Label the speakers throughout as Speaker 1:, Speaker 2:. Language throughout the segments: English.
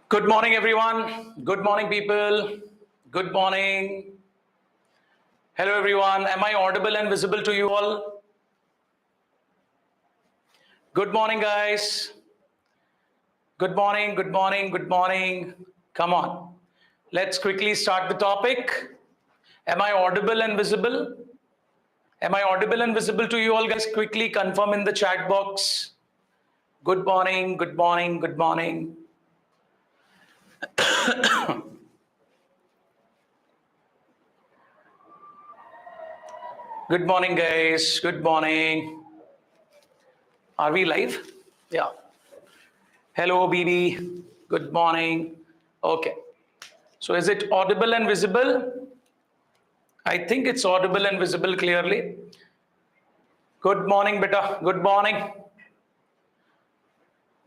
Speaker 1: Good morning, everyone. Good morning, people. Good morning. Hello, everyone. Am I audible and visible to you all? Good morning, guys. Good morning, good morning, good morning. Come on. Let's quickly start the topic. Am I audible and visible? Am I audible and visible to you all, guys? Quickly confirm in the chat box. Good morning, good morning, good morning. Good morning, guys. Good morning. Are we live? Yeah. Hello, BB. Good morning. Okay. So is it audible and visible? I think it's audible and visible clearly. Good morning, beta. Good morning.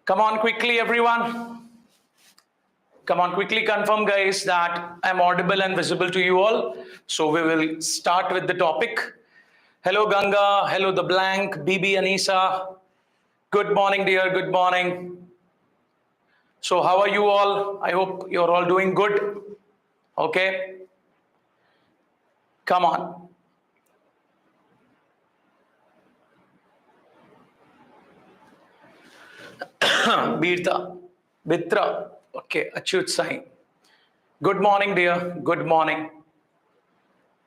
Speaker 1: Come on quickly, everyone. Come on, quickly confirm, guys, that I'm audible and visible to you all. So we will start with the topic. Hello, Ganga. Hello, the blank. BB Anisa. Good morning, dear. Good morning. So how are you all? I hope you're all doing good. Okay. Come on. Birta. Bitra. Okay. Achyut Sai. Good morning, dear. Good morning.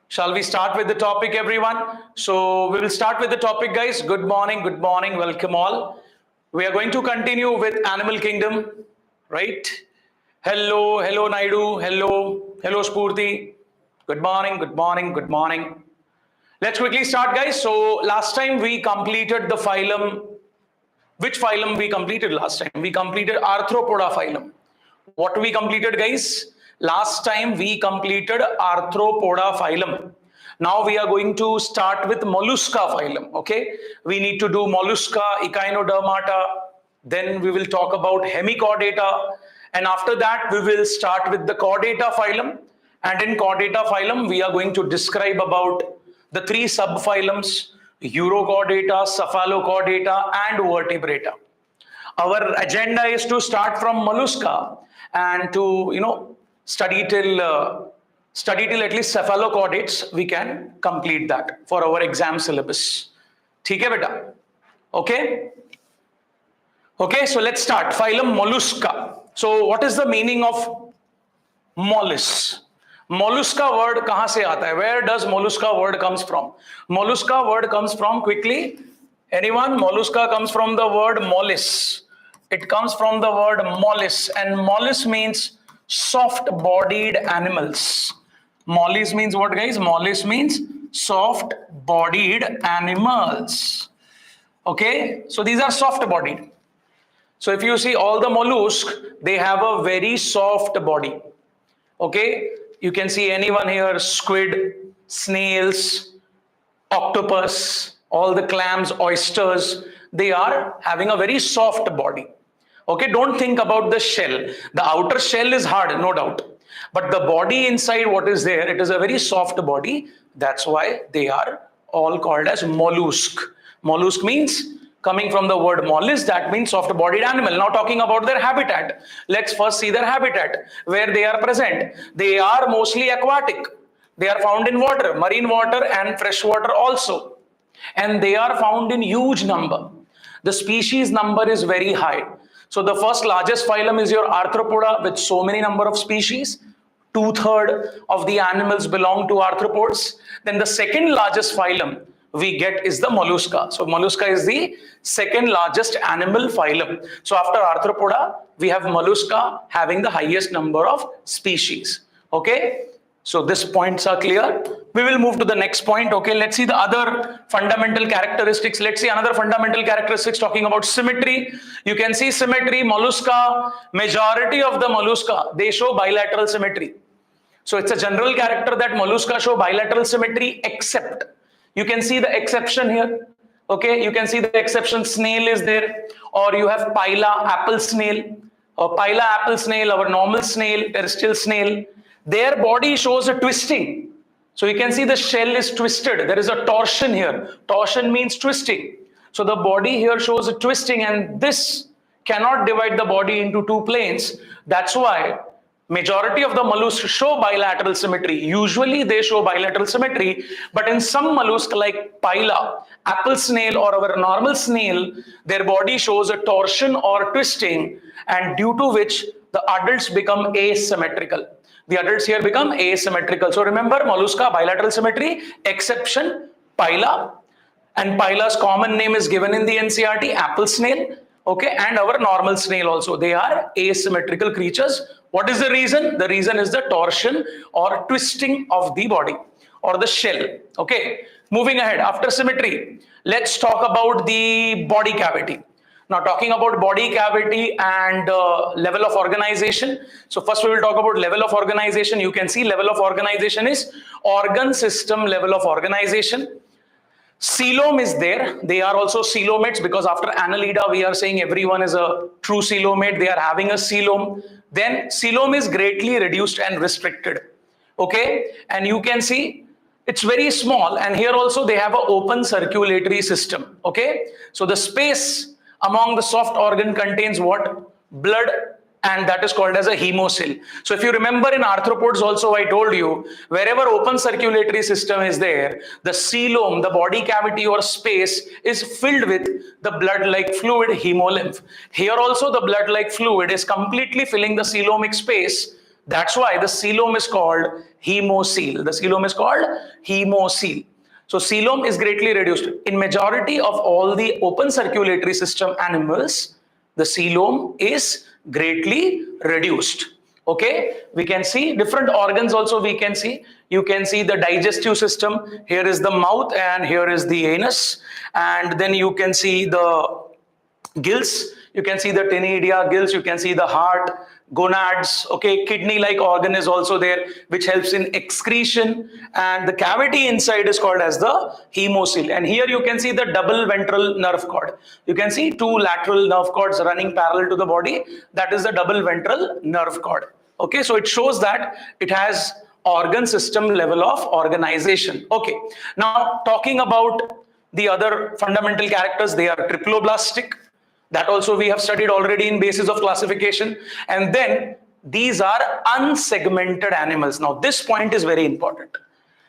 Speaker 1: Shall we start with the topic, everyone? So we will start with the topic, guys. Good morning. Good morning. Welcome all. We are going to continue with animal kingdom, right? Hello. Hello, Naidu. Hello. Hello, Spurti. Good morning. Good morning. Good morning. Let's quickly start, guys. So last time we completed the phylum. Which phylum we completed last time? We completed Arthropoda phylum. What we completed, guys? Last time we completed Arthropoda phylum. Now we are going to start with Mollusca phylum. Okay, we need to do Mollusca, Echinodermata. Then we will talk about Hemichordata, and after that we will start with the Chordata phylum. And in Chordata phylum, we are going to describe about the three subphylums: Urochordata, Cephalochordata, and Vertebrata. Our agenda is to start from Mollusca and to study till at least Cephalochordates. We can complete that for our exam syllabus. ठीक है बेटा? Okay. Okay. So let's start. Phylum Mollusca. So what is the meaning of mollusc? Mollusca word कहाँ से आता है? Where does mollusca word comes from? Mollusca word comes from, quickly, anyone? Mollusca comes from the word mollis. It comes from the word mollis, and mollis means soft-bodied animals. Mollis means what, guys? Mollis means soft-bodied animals. Okay, so these are soft-bodied. So if you see all the mollusks, they have a very soft body. Okay, you can see anyone here: squid, snails, octopus, all the clams, oysters. They are having a very soft body. Okay, don't think about the shell. The outer shell is hard, no doubt. But the body inside, what is there? It is a very soft body. That's why they are all called as mollusk. Mollusk means, coming from the word mollis, that means soft-bodied animal. Now talking about their habitat. Let's first see their habitat, where they are present. They are mostly aquatic. They are found in water, marine water and fresh water also. And they are found in huge number. The species number is very high. So the first largest phylum is your Arthropoda, with so many number of species. 2/3 of the animals belong to arthropods. Then the second largest phylum we get is the Mollusca. So Mollusca is the second largest animal phylum. So after Arthropoda, we have Mollusca having the highest number of species. Okay, so these points are clear. We will move to the next point. Okay, let's see the other fundamental characteristics. Let's see another fundamental characteristics talking about symmetry. You can see symmetry. Mollusca, majority of the Mollusca, they show bilateral symmetry. So it's a general character that Mollusca show bilateral symmetry, except, you can see the exception here. Okay, you can see the exception. Snail is there, or you have Pila apple snail, or Pila apple snail, our normal snail, terrestrial snail. Their body shows a twisting. So you can see the shell is twisted. There is a torsion here. Torsion means twisting. So the body here shows a twisting, and this cannot divide the body into two planes. That's why majority of the mollusks show bilateral symmetry. Usually they show bilateral symmetry, but in some mollusks like Phyla, apple snail or our normal snail, their body shows a torsion or twisting, and due to which the adults become asymmetrical. The adults here become asymmetrical. So remember, mollusca bilateral symmetry, exception Phyla, and Phyla's common name is given in the NCERT, apple snail. Okay, and our normal snail also, they are asymmetrical creatures. What is the reason? The reason is the torsion or twisting of the body or the shell. Okay, moving ahead, after symmetry, let's talk about the body cavity. Now, talking about body cavity and level of organization. So first we will talk about level of organization. You can see level of organization is organ system level of organization. Coelom is there. They are also coelomates, because after Annelida we are saying everyone is a true coelomate. They are having a coelom. Then coelom is greatly reduced and restricted. Okay, and you can see it's very small, and here also they have an open circulatory system. Okay, so the space among the soft organ contains what? Blood, and that is called as a hemocoel. So if you remember in arthropods also, I told you, wherever open circulatory system is there, the coelom, the body cavity or space, is filled with the blood-like fluid, hemolymph. Here also the blood-like fluid is completely filling the coelomic space. That's why the coelom is called hemocoel. The coelom is called hemocoel. So coelom is greatly reduced. In majority of all the open circulatory system animals, the coelom is greatly reduced. Okay, we can see different organs also. We can see, you can see the digestive system. Here is the mouth and here is the anus, and then you can see the gills, you can see the tenidia, gills, you can see the heart, gonads. Okay, kidney like organ is also there, which helps in excretion, and the cavity inside is called as the hemocoel. And here you can see the double ventral nerve cord. You can see two lateral nerve cords running parallel to the body. That is the double ventral nerve cord. Okay, so it shows that it has organ system level of organization. Okay, now talking about the other fundamental characters, they are triploblastic. That also we have studied already in basis of classification. And then these are unsegmented animals. Now this point is very important.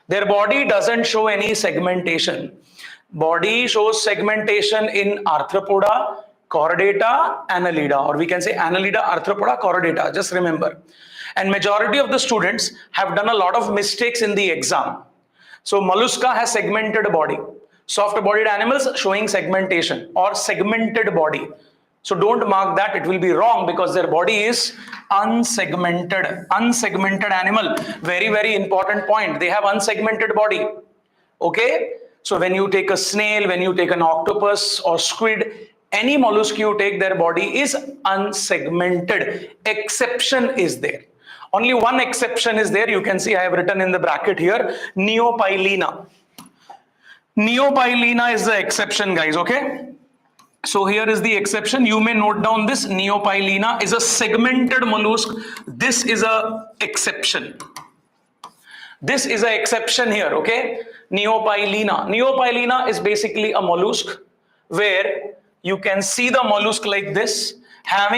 Speaker 1: Their body doesn't show any segmentation. Body shows segmentation in Arthropoda, Chordata, Annelida, or we can say Annelida, Arthropoda, Chordata. Just remember. And majority of the students have done a lot of mistakes in the exam. So Mollusca has segmented body. Soft-bodied animals showing segmentation or segmented body. So don't mark that, it will be wrong, because their body is unsegmented. Unsegmented animal, very, very important point. They have unsegmented body. Okay, so when you take a snail, when you take an octopus or squid, any mollusk you take, their body is unsegmented. Exception is there. Only one exception is there. You can see I have written in the bracket here, Neopilina. Neopilina is the exception, guys. Okay, so here is the exception. You may note down this. Neopilina is a segmented mollusk. This is a exception. This is an exception here. Okay, Neopilina. Neopilina is basically a mollusk where you can see the mollusk like this,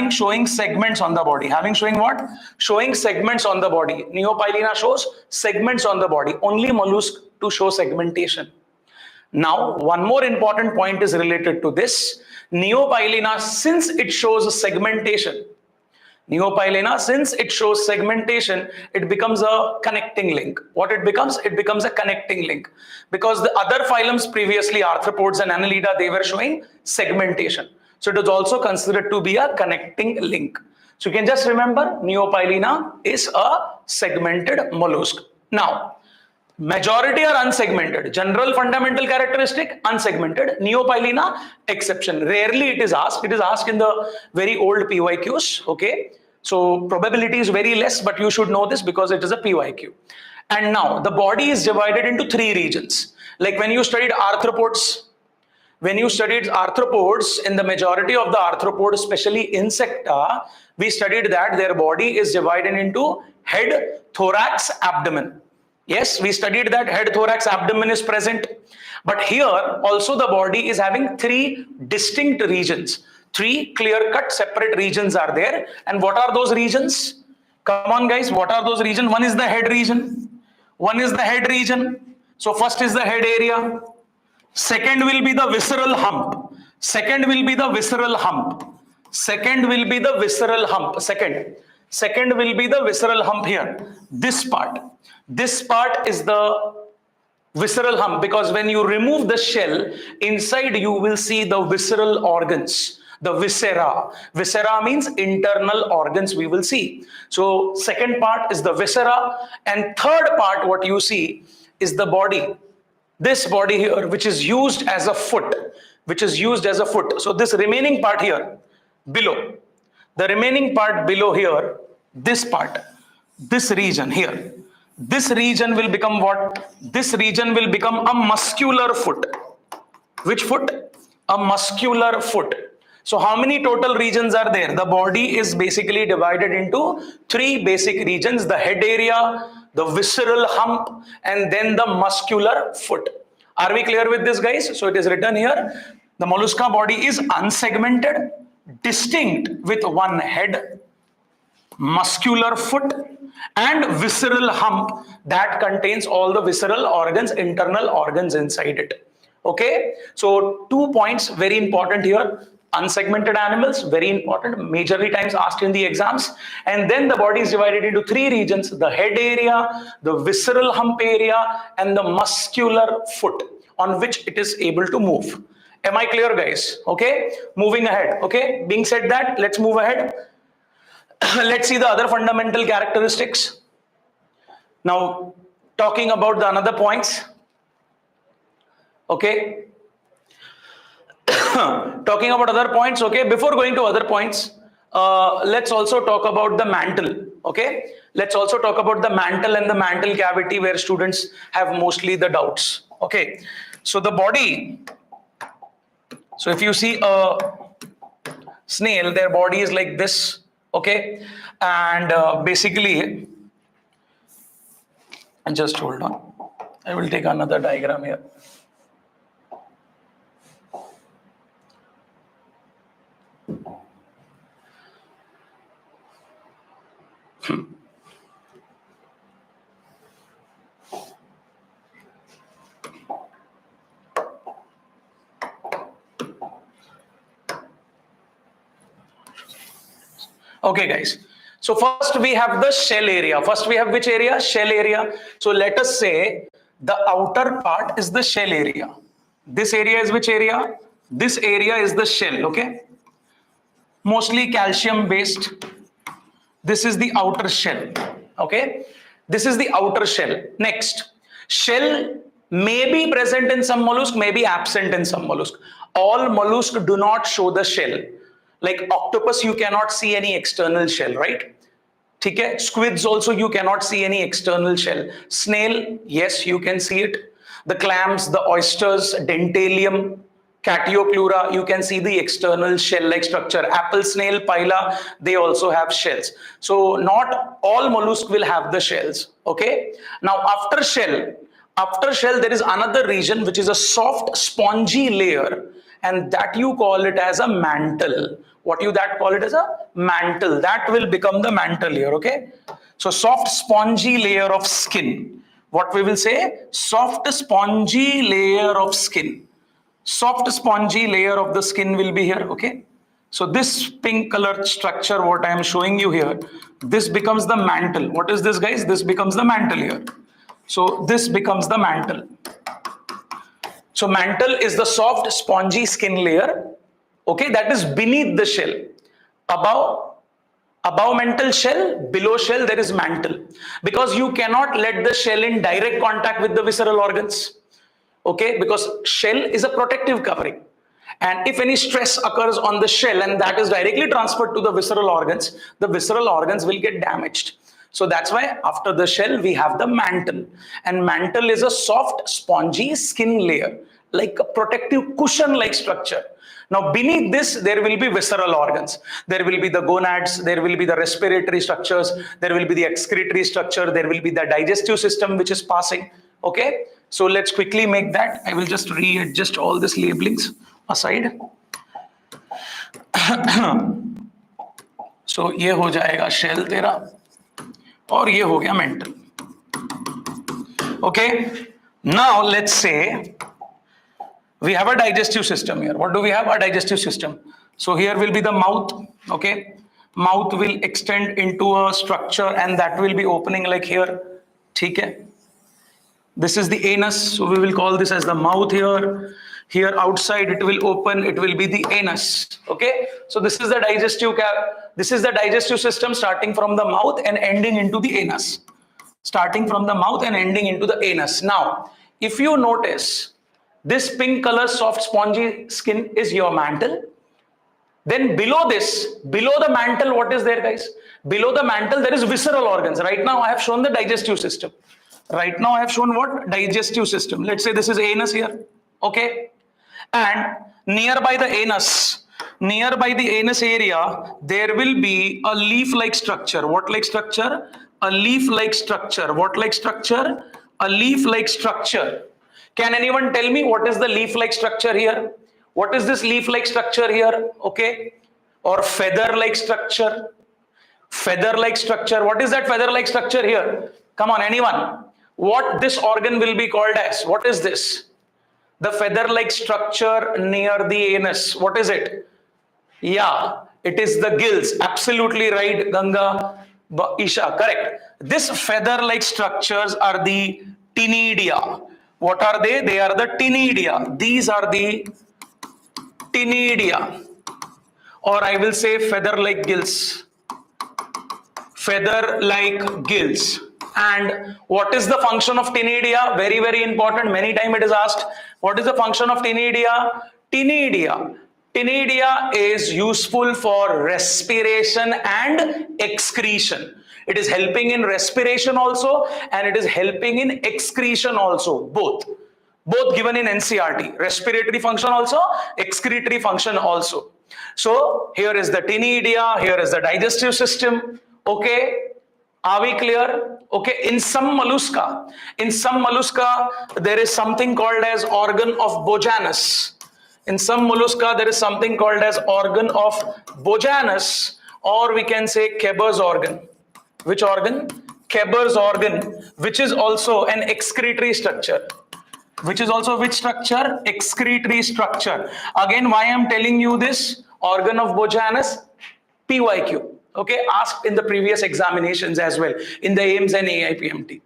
Speaker 1: showing segments on the body. Showing what? Showing segments on the body. Neopilina shows segments on the body. Only mollusk to show segmentation. Now, one more important point is related to this. Neopilina, since it shows segmentation, it becomes a connecting link. What it becomes? It becomes a connecting link. Because the other phylums previously, arthropods and Annelida, they were showing segmentation. So it is also considered to be a connecting link. So you can just remember, Neopilina is a segmented mollusk. Now, majority are unsegmented. General fundamental characteristic, unsegmented. Neopilina, exception. Rarely it is asked. It is asked in the very old PYQs. Okay, so probability is very less, but you should know this because it is a PYQ. And now the body is divided into three regions. Like when you studied arthropods, in the majority of the arthropods, especially insecta, we studied that their body is divided into head, thorax, abdomen. Yes, we studied that head, thorax, abdomen is present. But here also the body is having three distinct regions. Three clear-cut separate regions are there. And what are those regions? Come on guys, what are those regions? One is the head region. One is the head region. So first is the head area. Second will be the visceral hump. Second will be the visceral hump. Second will be the visceral hump. Second will be the visceral hump here. This part. This part is the visceral hump, because when you remove the shell, inside you will see the visceral organs, the viscera. Viscera means internal organs we will see. So second part is the viscera, and third part what you see is the body. This body here, which is used as a foot, So this remaining part here below, the remaining part below here, this part, this region here, this region will become what? This region will become a muscular foot. Which foot? A muscular foot. So how many total regions are there? The body is basically divided into three basic regions: the head area, the visceral hump, and then the muscular foot. Are we clear with this, guys? So it is written here, the mollusca body is unsegmented, distinct, with one head, muscular foot, and visceral hump that contains all the visceral organs, internal organs inside it. Okay, so 2 points very important here. Unsegmented animals, very important, majorly times asked in the exams. And then the body is divided into three regions: the head area, the visceral hump area, and the muscular foot on which it is able to move. Am I clear, guys? Okay, moving ahead. Okay, being said that, let's move ahead. Let's see the other fundamental characteristics. Now, talking about the another points. Okay. Talking about other points. Okay. Before going to other points, let's also talk about the mantle. Okay. Let's also talk about the mantle and the mantle cavity, where students have mostly the doubts. Okay. So the body. So if you see a snail, their body is like this. Okay, and basically, just hold on, I will take another diagram here. Okay, guys. So first we have the shell area. First we have which area? Shell area. So let us say the outer part is the shell area. This area is which area? This area is the shell. Okay. Mostly calcium based. This is the outer shell. Okay. This is the outer shell. Next, shell may be present in some mollusk, may be absent in some mollusk. All mollusks do not show the shell. Like octopus, you cannot see any external shell, right? Okay? Squids also, you cannot see any external shell. Snail, yes, you can see it. The clams, the oysters, dentalium, Catioplura, you can see the external shell-like structure. Apple snail, Pila, they also have shells. So not all mollusks will have the shells. Okay. Now after shell, there is another region which is a soft spongy layer, and that you call it as a mantle. What you that call it as a mantle? That will become the mantle layer. Okay. So soft spongy layer of skin. What we will say? Soft spongy layer of skin. Soft spongy layer of the skin will be here. Okay. So this pink colored structure, what I am showing you here, this becomes the mantle. What is this, guys? This becomes the mantle here. So this becomes the mantle. So mantle is the soft spongy skin layer. Okay, that is beneath the shell. Above mantle shell, below shell there is mantle, because you cannot let the shell in direct contact with the visceral organs. Okay, because shell is a protective covering, and if any stress occurs on the shell and that is directly transferred to the visceral organs will get damaged. So that's why after the shell we have the mantle, and mantle is a soft spongy skin layer, like a protective cushion like structure. Now beneath this there will be visceral organs. There will be the gonads, there will be the respiratory structures, there will be the excretory structure, there will be the digestive system which is passing. Okay, so let's quickly make that. I will just readjust all these labelings aside. सो ये हो जाएगा shell तेरा और ये हो गया mental. Okay, now let's say we have a digestive system here. What do we have? A digestive system. So here will be the mouth. Okay, mouth will extend into a structure and that will be opening like here. ठीक है. This is the anus, so we will call this as the mouth here. Here outside it will open, it will be the anus. Okay, so this is the digestive system starting from the mouth and ending into the anus. Starting from the mouth and ending into the anus. Now, if you notice, this pink color soft spongy skin is your mantle. Then below this, below the mantle, what is there, guys? Below the mantle, there is visceral organs. Right now, I have shown the digestive system. Right now, I have shown what? Digestive system. Let's say this is anus here. Okay. And nearby the anus area, there will be a leaf-like structure. What like structure? A leaf-like structure. What like structure? A leaf-like structure. Can anyone tell me what is the leaf-like structure here? What is this leaf-like structure here? Okay. Or feather-like structure. Feather-like structure. What is that feather-like structure here? Come on, anyone. What this organ will be called as? What is this? The feather-like structure near the anus. What is it? Yeah, it is the gills. Absolutely right, Ganga. Isha, correct. This feather-like structures are the ctenidia. What are they? They are the ctenidia. These are the ctenidia. Or I will say feather-like gills. Feather-like gills. And what is the function of ctenidia? Very, very important. Many times it is asked. What is the function of ctenidia? Ctenidia is useful for respiration and excretion. It is helping in respiration also and it is helping in excretion also. Both given in NCERT. Respiratory function also, excretory function also. So here is the ctenidia, here is the digestive system. Okay. Are we clear? Okay, in some mollusca, there is something called as organ of Bojanus. In some mollusca, there is something called as organ of Bojanus, or we can say Keber's organ. Which organ? Keber's organ, which is also an excretory structure. Which is also which structure? Excretory structure. Again, why I am telling you this? Organ of Bojanus, PYQ. Okay, asked in the previous examinations as well, in the AIMS and AIPMT.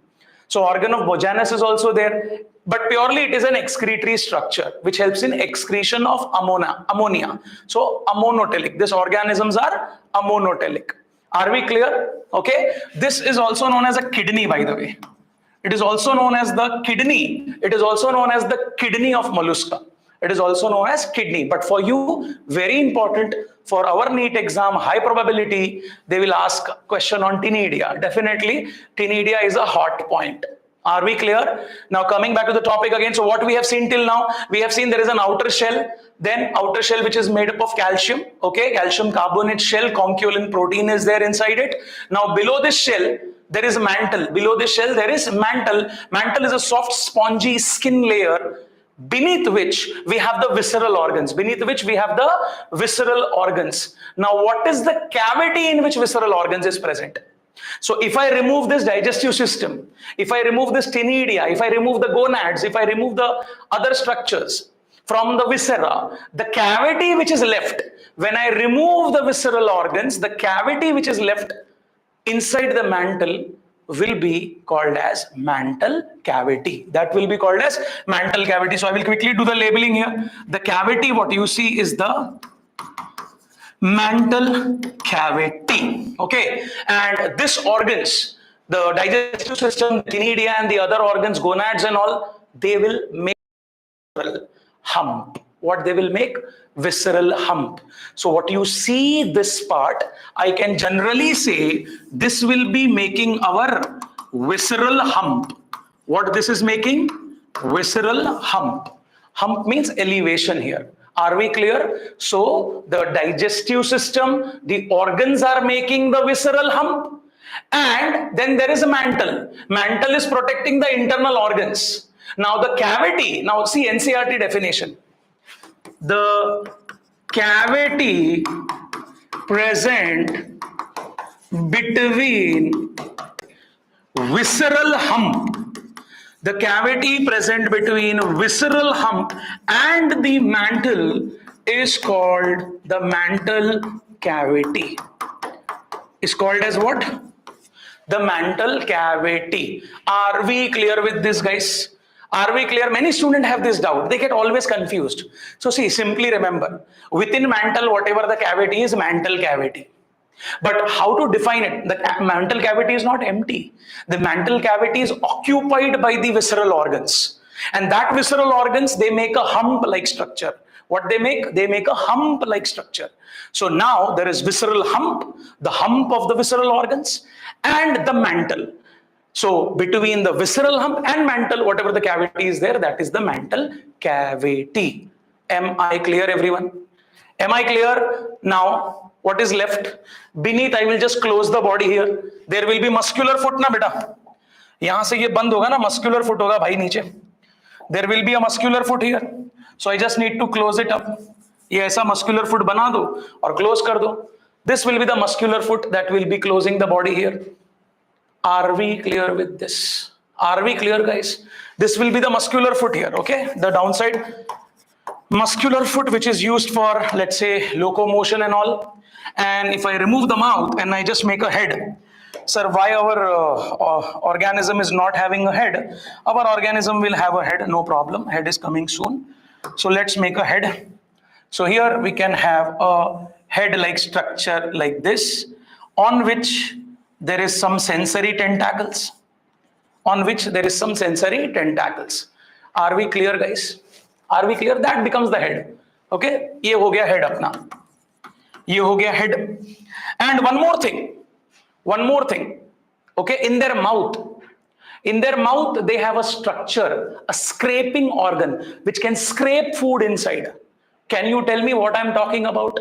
Speaker 1: So organ of Bojanus is also there, but purely it is an excretory structure, which helps in excretion of ammonia. So ammonotelic, these organisms are ammonotelic. Are we clear? Okay, this is also known as a kidney, by the way. It is also known as the kidney. It is also known as the kidney of mollusca. It is also known as kidney. But for you, very important, for our NEET exam, high probability, they will ask a question on ctenidia. Definitely, ctenidia is a hot point. Are we clear? Now coming back to the topic again. So what we have seen till now, we have seen there is an outer shell, then outer shell which is made up of calcium. Okay, calcium carbonate shell, conchiolin protein is there inside it. Now below this shell, there is mantle. Below this shell, there is mantle. Mantle is a soft spongy skin layer beneath which we have the visceral organs. Now, what is the cavity in which visceral organs is present? So if I remove this digestive system, if I remove this ctenidia, if I remove the gonads, if I remove the other structures from the viscera, the cavity which is left, when I remove the visceral organs, the cavity which is left inside the mantle will be called as mantle cavity. That will be called as mantle cavity. So I will quickly do the labeling here. The cavity, what you see is the mantle cavity. Okay, and this organs, the digestive system, ctenidia and the other organs, gonads and all, they will make hump. What they will make? Visceral hump. So what you see this part, I can generally say this will be making our visceral hump. What this is making? Visceral hump. Hump means elevation here. Are we clear? So the digestive system, the organs are making the visceral hump, and then there is a mantle. Mantle is protecting the internal organs. Now the cavity, now see NCERT definition. The cavity present between visceral hump, the cavity present between visceral hump and the mantle is called the mantle cavity. Is called as what? The mantle cavity. Are we clear with this, guys? Are we clear? Many students have this doubt. They get always confused. So see, simply remember, within mantle, whatever the cavity is, mantle cavity. But how to define it? The mantle cavity is not empty. The mantle cavity is occupied by the visceral organs. And that visceral organs, they make a hump-like structure. What they make? They make a hump-like structure. So now there is visceral hump, the hump of the visceral organs, and the mantle. So between the visceral hump and mantle, whatever the cavity is there, that is the mantle cavity. Am I clear, everyone? Am I clear? Now, what is left? Beneath, I will just close the body here. There will be muscular foot na beta. यहाँ से ये बंद होगा ना, muscular foot होगा भाई नीचे. There will be a muscular foot here. So I just need to close it up. ये ऐसा muscular foot बना दो और close कर दो. This will be the muscular foot that will be closing the body here. Are we clear with this? Are we clear, guys? This will be the muscular foot here, okay? The downside. Muscular foot, which is used for, let's say, locomotion and all. And if I remove the mouth and I just make a head, sir, why our organism is not having a head? Our organism will have a head, no problem. Head is coming soon. So let's make a head. So here we can have a head-like structure like this, on which there is some sensory tentacles. On which there is some sensory tentacles. Are we clear, guys? Are we clear? That becomes the head. Okay? ये हो गया head अपना. ये हो गया head. And one more thing. One more thing. Okay? In their mouth, they have a structure, a scraping organ, which can scrape food inside. Can you tell me what I'm talking about?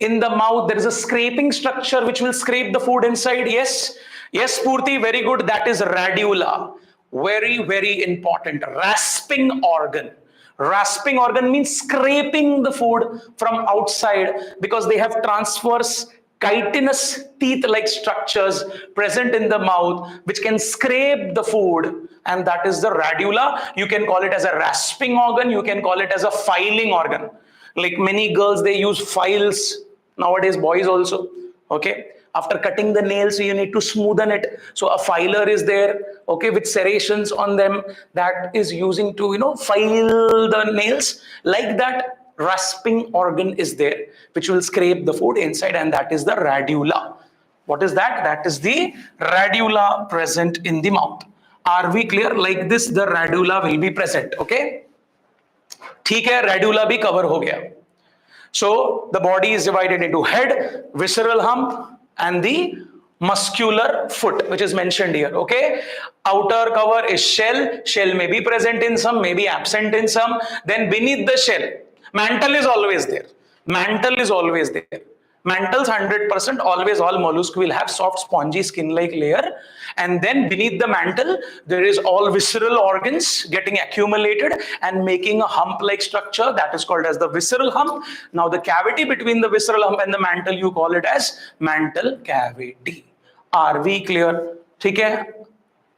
Speaker 1: In the mouth, there is a scraping structure which will scrape the food inside. Yes. Yes, Purti, very good. That is radula. Very, very important. Rasping organ. Rasping organ means scraping the food from outside because they have transverse chitinous teeth-like structures present in the mouth which can scrape the food, and that is the radula. You can call it as a rasping organ. You can call it as a filing organ. Like many girls, they use files. Nowadays, boys also. Okay. After cutting the nails, you need to smoothen it. So a filer is there, okay, with serrations on them that is using to, file the nails. Like that, rasping organ is there, which will scrape the food inside, and that is the radula. What is that? That is the radula present in the mouth. Are we clear? Like this, the radula will be present, okay? ठीक है, radula भी cover हो गया. So the body is divided into head, visceral hump, and the muscular foot, which is mentioned here. Okay, outer cover is shell. Shell may be present in some, may be absent in some. Then beneath the shell, mantle is always there. Mantle is always there. Mantles 100%, always all mollusks will have soft spongy skin-like layer, and then beneath the mantle there is all visceral organs getting accumulated and making a hump-like structure that is called as the visceral hump. Now the cavity between the visceral hump and the mantle, you call it as mantle cavity. Are we clear? ठीक है?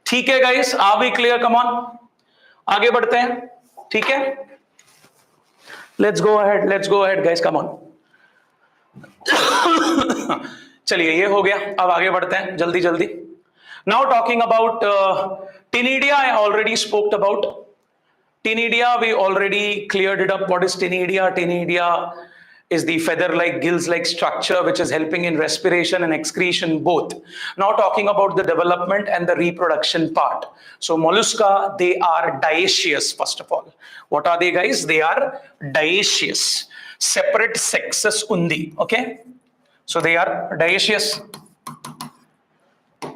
Speaker 1: ठीक है guys, are we clear? Come on, आगे बढ़ते हैं. ठीक है? Let's go ahead guys, come on. चलिए ये हो गया, अब आगे बढ़ते हैं जल्दी जल्दी. Now talking about Ctenidia, I already spoke about. Ctenidia, we already cleared it up. What is Ctenidia? Ctenidia is the feather-like, gills-like structure which is helping in respiration and excretion both. Now talking about the development and the reproduction part. So Mollusca, they are dioecious first of all. What are they, guys? They are dioecious. Separate sexes undi. Okay, so they are dioecious.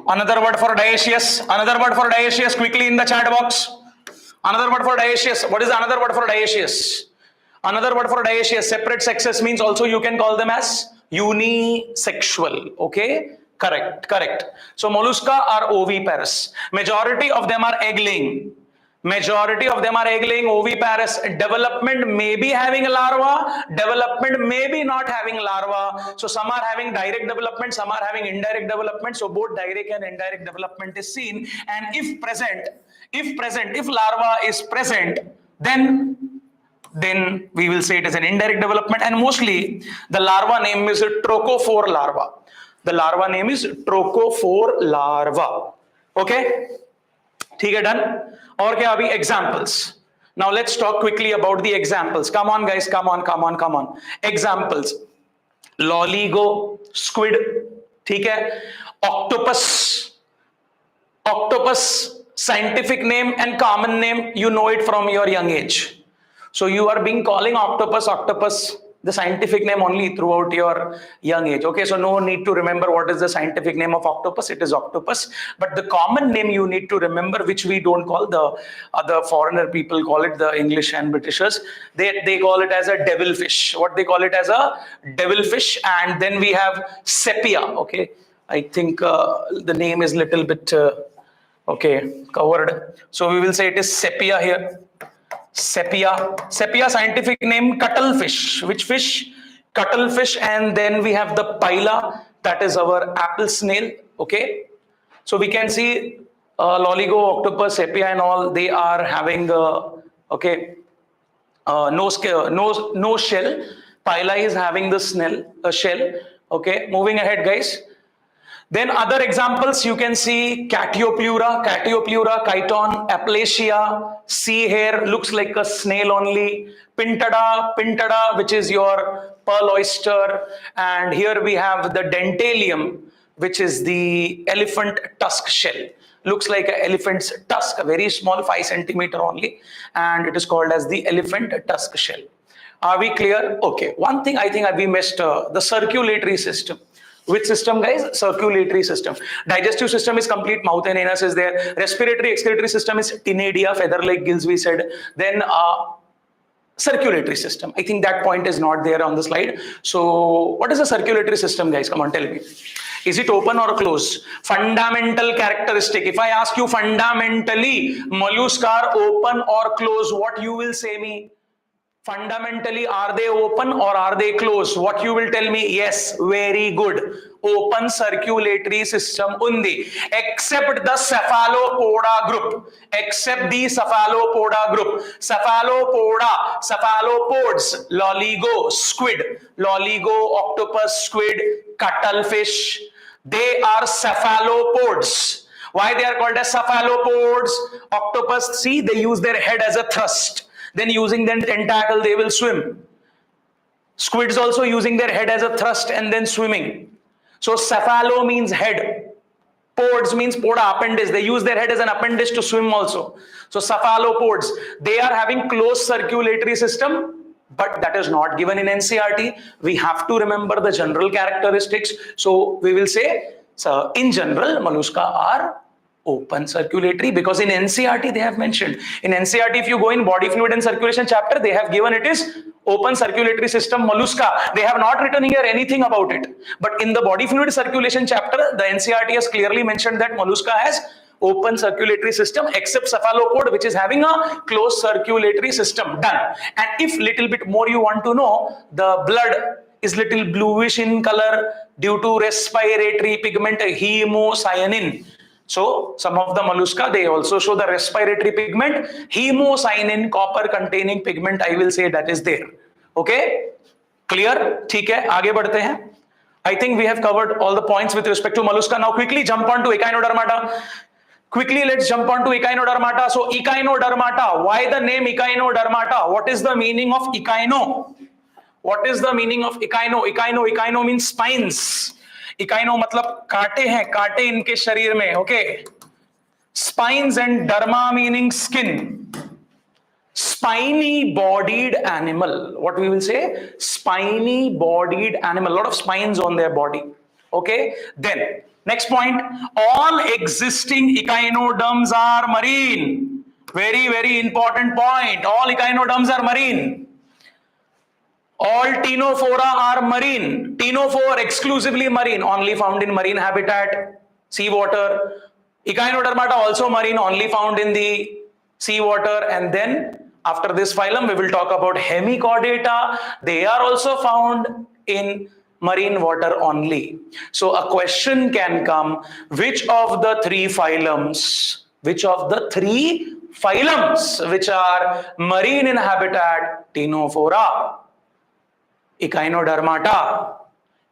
Speaker 1: Another word for dioecious. Another word for dioecious. Quickly in the chat box. Another word for dioecious. What is another word for dioecious? Another word for dioecious. Separate sexes means also you can call them as unisexual. Okay, correct. So mollusca are oviparous. Majority of them are egg laying. Majority of them are egg-laying, oviparous. Development may be having a larva, development may be not having larva. So some are having direct development, some are having indirect development. So both direct and indirect development is seen. And if larva is present, then we will say it is an indirect development. And mostly the larva name is a trochophore larva. The larva name is trochophore larva. Okay? ठीक है, done. और क्या अभी examples. Now let's talk quickly about the examples. Come on guys, come on. Examples. Loligo, squid, ठीक है. Octopus, scientific name and common name, you know it from your young age. So you are being calling octopus, the scientific name only throughout your young age. Okay, so no need to remember what is the scientific name of octopus. It is octopus. But the common name you need to remember, which we don't call, the other foreigner people call it, the English and Britishers, they call it as a devilfish. What they call it as a devilfish. And then we have sepia. Okay, I think the name is little bit covered. So we will say it is sepia here. Sepia scientific name cuttlefish. Which fish? Cuttlefish. And then we have the pila, that is our apple snail. Okay, so we can see loligo, octopus, sepia and all, they are having no shell. Pila is having the shell. Okay, moving ahead guys. Then other examples you can see Catiopleura, chiton, Aplysia, sea hare, looks like a snail only, Pintada, which is your pearl oyster, and here we have the Dentalium, which is the elephant tusk shell. Looks like an elephant's tusk, a very small, 5 centimeter only, and it is called as the elephant tusk shell. Are we clear? Okay, one thing I think we missed, the circulatory system. Which system guys? Circulatory system. Digestive system is complete, mouth and anus is there. Respiratory excretory system is tinadia, feather-like gills we said. Then circulatory system, I think that point is not there on the slide. So what is the circulatory system guys? Come on, tell me. Is it open or closed? Fundamental characteristic. If I ask you fundamentally, mollusca are open or closed, what you will say me? Fundamentally, are they open or are they closed? What you will tell me? Yes, very good. Open circulatory system undi. Except the cephalopoda group. Cephalopods, loligo, squid, octopus, squid, cuttlefish. They are cephalopods. Why they are called as cephalopods? Octopus, see, they use their head as a thrust. Then using their tentacle, they will swim. Squids also using their head as a thrust and then swimming. So cephalo means head. Pods means poda, appendage. They use their head as an appendage to swim also. So cephalopods, they are having closed circulatory system, but that is not given in NCERT. We have to remember the general characteristics. So we will say, so in general, mollusca are open circulatory, because in NCERT they have mentioned. In NCERT, if you go in body fluid and circulation chapter, they have given it is open circulatory system mollusca. They have not written here anything about it. But in the body fluid circulation chapter, the NCERT has clearly mentioned that mollusca has open circulatory system except cephalopod, which is having a closed circulatory system. Done. And if little bit more you want to know, the blood is little bluish in color due to respiratory pigment hemocyanin. So some of the mollusca, they also show the respiratory pigment, hemocyanin, copper containing pigment, I will say that is there. Okay, clear? ठीक है, आगे बढ़ते हैं. I think we have covered all the points with respect to mollusca. Now quickly jump on to Echinodermata. Quickly let's jump on to Echinodermata. So Echinodermata, why the name Echinodermata? What is the meaning of echino? What is the meaning of echino? Echino means spines. इकाइनो मतलब कांटे हैं, कांटे इनके शरीर में. Okay, spines and derma meaning skin. Spiny bodied animal. What we will say? Spiny bodied animal. A lot of spines on their body. Okay, then next point, all existing echinoderms are marine. Very, very important point. All echinoderms are marine. All ctenophora are marine. Ctenophore exclusively marine, only found in marine habitat, seawater. Echinodermata also marine, only found in the seawater, and then after this phylum we will talk about Hemichordata. They are also found in marine water only. So a question can come, which of the three phylums which are marine in habitat? Ctenophora, Echinodermata,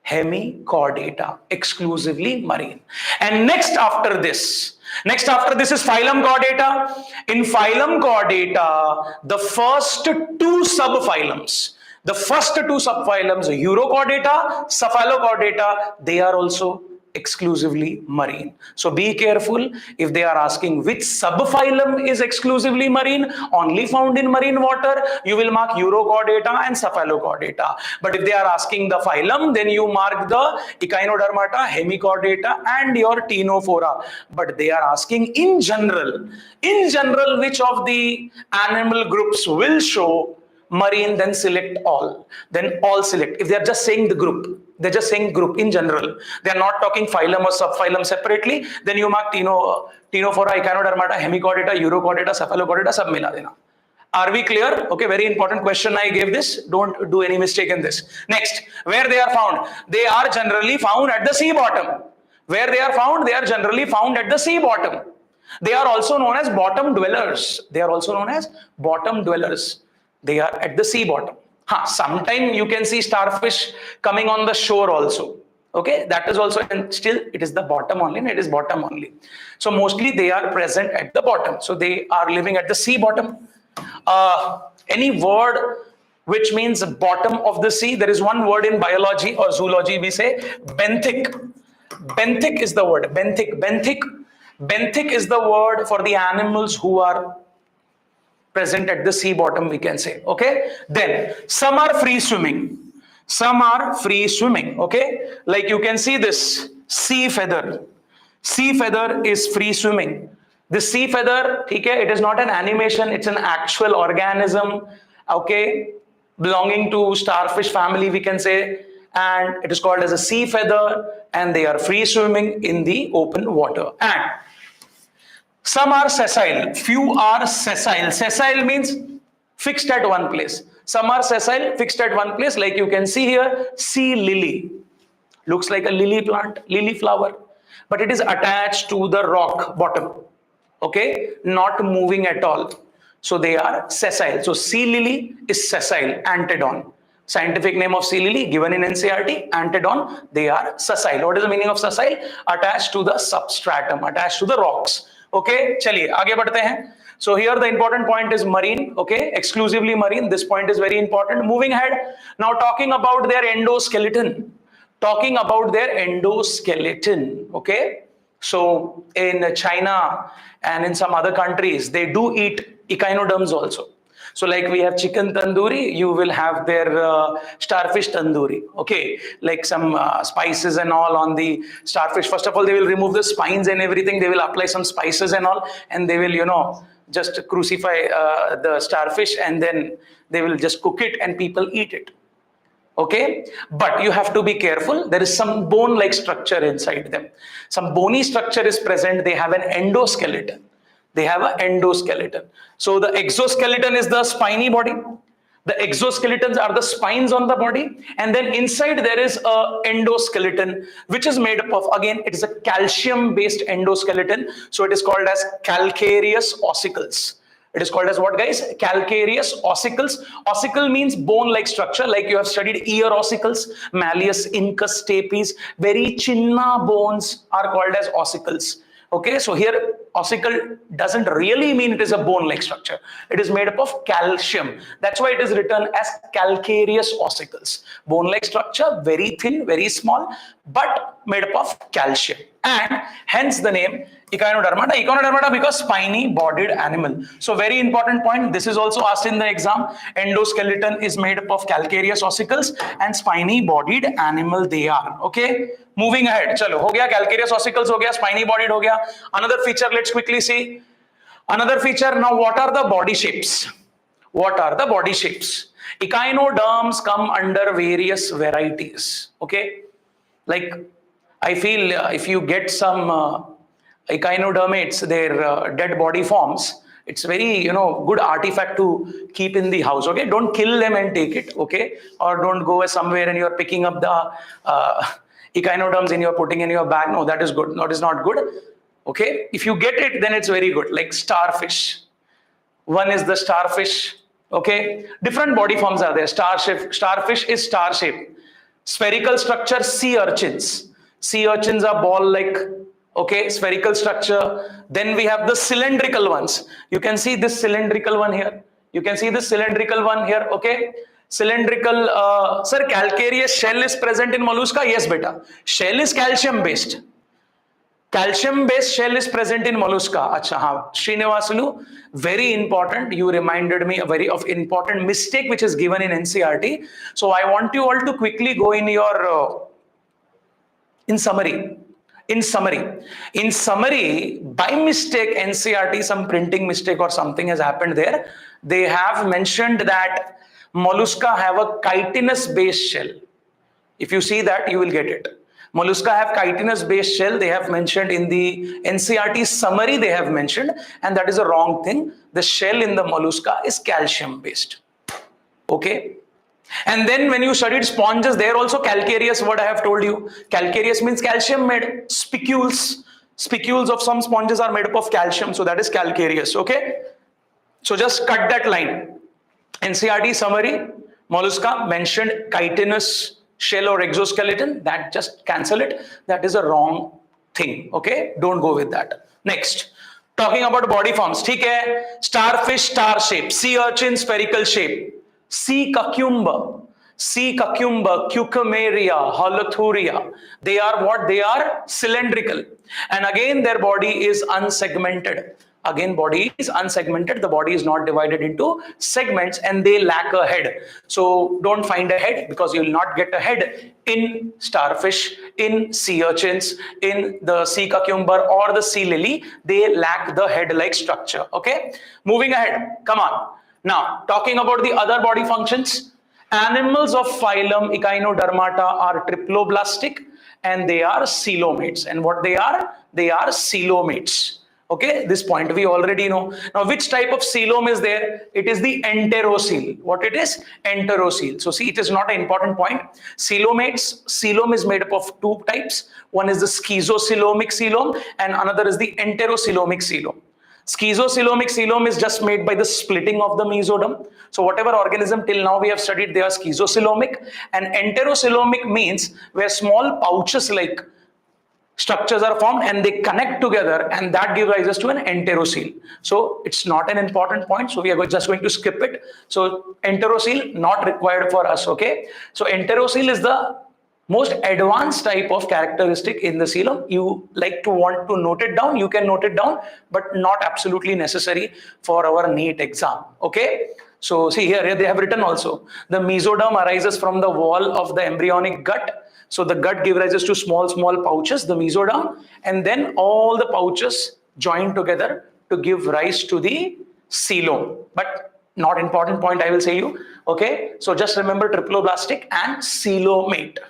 Speaker 1: Hemichordata, exclusively marine. And next after this is Phylum Chordata. In Phylum Chordata, the first two subphylums, Urochordata, Cephalochordata, they are also exclusively marine. So be careful if they are asking which subphylum is exclusively marine, only found in marine water, you will mark Urochordata and Cephalochordata. But if they are asking the phylum, then you mark the Echinodermata, Hemichordata and your Ctenophora. But they are asking in general which of the animal groups will show marine, then select all. Then all select. If they are just saying the group, they're just saying group in general. They are not talking phylum or subphylum separately. Then you mark Ctenophora, Echinodermata, Hemichordata, Urochordata, Cephalochordata, sab mila dena. Are we clear? Okay, very important question I gave this. Don't do any mistake in this. Next, where they are found? They are generally found at the sea bottom. Where they are found? They are generally found at the sea bottom. They are also known as bottom dwellers. They are at the sea bottom. Sometime you can see starfish coming on the shore also. Okay, that is also, and still it is the bottom only, and it is bottom only. So mostly they are present at the bottom. So they are living at the sea bottom. Any word which means bottom of the sea, there is one word in biology or zoology, we say benthic. Benthic is the word. Benthic is the word for the animals who are present at the sea bottom, we can say. Okay, then some are free swimming. Okay, like you can see this sea feather is free swimming. The sea feather, okay, it is not an animation, it's an actual organism, okay, belonging to starfish family, we can say, and it is called as a sea feather, and they are free swimming in the open water. And some are sessile, few are sessile. Sessile means fixed at one place. Some are sessile, fixed at one place, like you can see here, sea lily. Looks like a lily plant, lily flower, but it is attached to the rock bottom. Okay, not moving at all. So they are sessile. So sea lily is sessile, antedon. Scientific name of sea lily given in NCERT, antedon. They are sessile. What is the meaning of sessile? Attached to the substratum, attached to the rocks. Okay, चलिए आगे बढ़ते हैं. So here the important point is marine. Okay, exclusively marine. This point is very important. Moving ahead. Now talking about their endoskeleton. Okay. So in China and in some other countries, they do eat echinoderms also. So like we have chicken tandoori, you will have their starfish tandoori. Okay, like some spices and all on the starfish. First of all, they will remove the spines and everything. They will apply some spices and all, and they will, just crucify the starfish, and then they will just cook it and people eat it. Okay, but you have to be careful. There is some bone-like structure inside them. Some bony structure is present. They have an endoskeleton. So the exoskeleton is the spiny body. The exoskeletons are the spines on the body. And then inside there is a endoskeleton, which is made up of, again, it is a calcium-based endoskeleton. So it is called as calcareous ossicles. It is called as what, guys? Calcareous ossicles. Ossicle means bone-like structure, like you have studied ear ossicles, malleus, incus, stapes. Very chinna bones are called as ossicles. Okay, so here ossicle doesn't really mean it is a bone-like structure. It is made up of calcium. That's why it is written as calcareous ossicles. Bone-like structure, very thin, very small, but made up of calcium. And hence the name Echinodermata. Echinodermata because spiny-bodied animal. So very important point. This is also asked in the exam. Endoskeleton is made up of calcareous ossicles and spiny-bodied animal they are. Okay. Moving ahead. Chalo, ho gaya, calcareous ossicles ho gaya, spiny-bodied ho gaya. Another feature, let's quickly see. Another feature. Now, what are the body shapes? Echinoderms come under various varieties. Okay. Like, I feel if you get some echinodermates, their dead body forms, It's very, good artifact to keep in the house. Okay, don't kill them and take it. Okay, or don't go somewhere and you're picking up the echinoderms and you're putting in your bag. No, that is good. That is not good. Okay, if you get it, then it's very good. Like starfish. One is the starfish. Okay, different body forms are there. Starfish is star shape. Spherical structure, sea urchins. Sea urchins are ball-like. Okay, spherical structure. Then we have the cylindrical ones. You can see this cylindrical one here. You can see this cylindrical one here. Okay, cylindrical. Sir, calcareous shell is present in mollusca. Yes, beta. Shell is calcium-based. Calcium-based shell is present in mollusca. Acha, haan. Srinivasulu, very important. You reminded me a very important mistake which is given in NCERT. So I want you all to quickly go in your in summary, by mistake NCERT, some printing mistake or something has happened there. They have mentioned that mollusca have a chitinous-based shell. If you see that, you will get it. Mollusca have chitinous-based shell. They have mentioned in the NCERT summary. They have mentioned, and that is a wrong thing. The shell in the mollusca is calcium-based. Okay. And then when you studied sponges, they are also calcareous. What I have told you, calcareous means calcium made. Spicules of some sponges are made up of calcium, so that is calcareous. Okay, so just cut that line. NCERT summary, mollusca mentioned chitinous shell or exoskeleton. That just cancel it. That is a wrong thing. Okay, don't go with that. Next, talking about body forms. ठीक है, starfish star shape, sea urchin spherical shape. Sea cucumber, cucumaria, holothuria. They are what? They are cylindrical. And again, their body is unsegmented. Again, body is unsegmented. The body is not divided into segments and they lack a head. So don't find a head because you will not get a head in starfish, in sea urchins, in the sea cucumber or the sea lily. They lack the head-like structure. Okay, moving ahead. Come on. Now, talking about the other body functions, animals of phylum Echinodermata are triploblastic and they are coelomates. And what they are? They are coelomates. Okay, this point we already know. Now, which type of coelom is there? It is the enterocele. What it is? Enterocele. So, see, it is not an important point. Coelomates, coelom is made up of two types. One is the schizocoelomic coelom and another is the enterocoelomic coelom. Schizocoelomic coelom is just made by the splitting of the mesoderm. So whatever organism till now we have studied, they are schizocoelomic, and enterocoelomic means where small pouches like structures are formed and they connect together, and that gives rise to an enterocele. So it's not an important point, so we are just going to skip it. So enterocele not required for us. Okay, so enterocele is the most advanced type of characteristic in the coelom. You want to note it down, you can note it down, but not absolutely necessary for our NEET exam. Okay, so see here they have written also, the mesoderm arises from the wall of the embryonic gut. So the gut gives rise to small pouches, the mesoderm, and then all the pouches join together to give rise to the coelom. But not important point, I will say you. Okay, so just remember triploblastic and coelomate.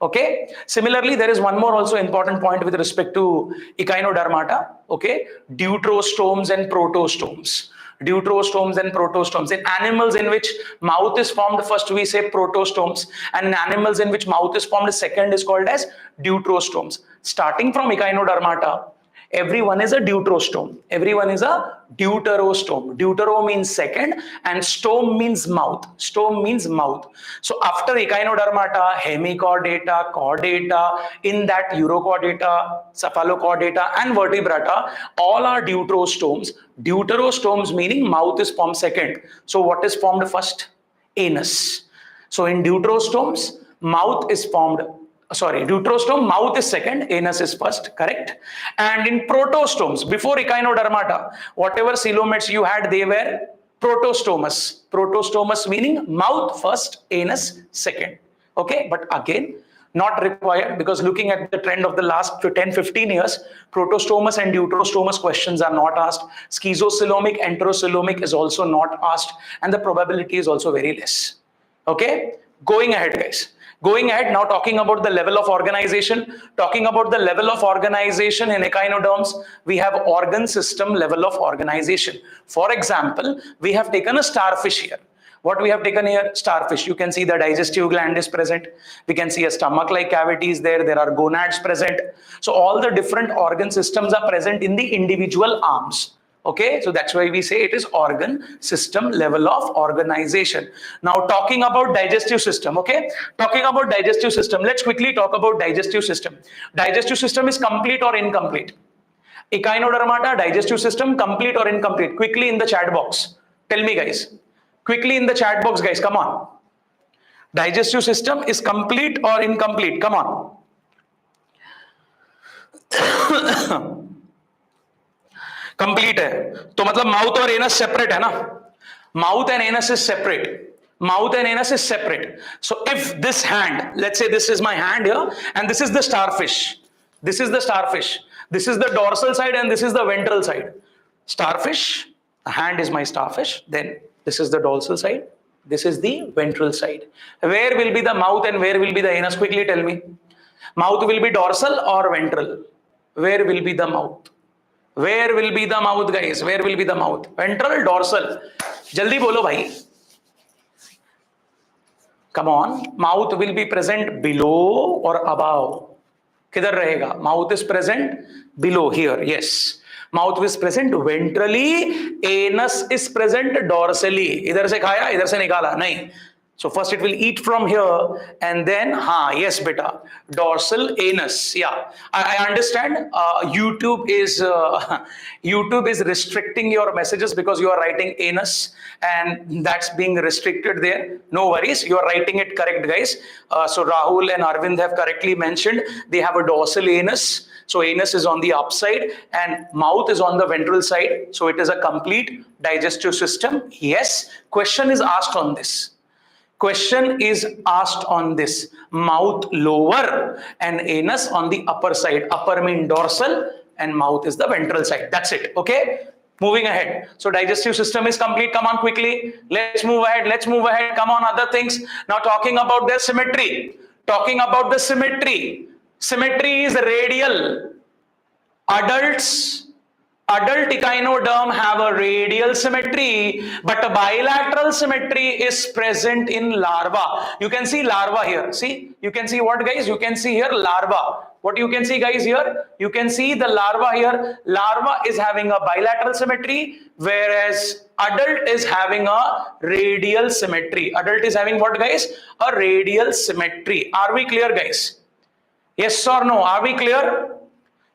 Speaker 1: Okay, similarly there is one more also important point with respect to Echinodermata. Okay, deuterostomes and protostomes. Deuterostomes and protostomes. In animals in which mouth is formed, first we say protostomes, and in animals in which mouth is formed, second is called as deuterostomes. Starting from Echinodermata, everyone is a deuterostome. Everyone is a deuterostome. Deutero means second and stome means mouth. Stome means mouth. So after Echinodermata, Hemichordata, Chordata, in that Urochordata, Cephalochordata and Vertebrata, all are deuterostomes. Deuterostomes meaning mouth is formed second. So what is formed first? Anus. So in deuterostomes, mouth is formed. Sorry, deuterostome, mouth is second, anus is first, correct? And in protostomes, before Echinodermata, whatever coelomates you had, they were protostomous. Protostomous meaning mouth first, anus second. Okay, but again, not required, because looking at the trend of the last 10-15 years, protostomous and deuterostomous questions are not asked. Schizocoelomic, enterocoelomic is also not asked, and the probability is also very less. Okay, going ahead, guys. Going ahead, now talking about the level of organization. Talking about the level of organization in echinoderms, we have organ system level of organization. For example, we have taken a starfish here. What we have taken here? Starfish. You can see the digestive gland is present. We can see a stomach-like cavity is there. There are gonads present. So all the different organ systems are present in the individual arms. Okay, so that's why we say it is organ system level of organization. Now talking about digestive system, okay, talking about digestive system, let's quickly talk about digestive system. Digestive system is complete or incomplete? Echinodermata, digestive system, complete or incomplete? Quickly in the chat box. Tell me guys. Quickly in the chat box guys, come on. Digestive system is complete or incomplete? Come on. Complete है तो मतलब mouth और anus separate है ना mouth and anus is separate mouth and anus is separate so if this hand let's say this is my hand here and this is the starfish this is the starfish this is the dorsal side and this is the ventral side starfish hand is my starfish then this is the dorsal side this is the ventral side where will be the mouth and where will be the anus quickly tell me mouth will be dorsal or ventral where will be the mouth Where will be the mouth guys? Where will be the mouth? Ventral, dorsal. Jaldi bolo bhai. Come on. Mouth will be present below or above? Kidhar rahega? Mouth is present below here. Yes. Mouth is present ventrally. Anus is present dorsally. Idhar se khaya, idhar se nikala. Nahi. So first it will eat from here and then, yes beta, dorsal anus. Yeah, I understand. YouTube is restricting your messages because you are writing anus and that's being restricted there. No worries, you are writing it correct guys. So Rahul and Arvind have correctly mentioned they have a dorsal anus. So anus is on the upside and mouth is on the ventral side. So it is a complete digestive system. Yes, question is asked on this. Question is asked on this. Mouth lower and anus on the upper side. Upper mean dorsal and mouth is the ventral side. That's it. Okay. Moving ahead. So digestive system is complete. Come on quickly. Let's move ahead. Let's move ahead. Come on other things. Now talking about their symmetry. Talking about the symmetry. Symmetry is radial. Adult echinoderm have a radial symmetry, but a bilateral symmetry is present in larva. You can see larva here. See, you can see what guys? You can see here larva. What you can see guys here? You can see the larva here. Larva is having a bilateral symmetry, whereas adult is having a radial symmetry. Adult is having what guys? A radial symmetry. Are we clear guys? Yes or no? Are we clear?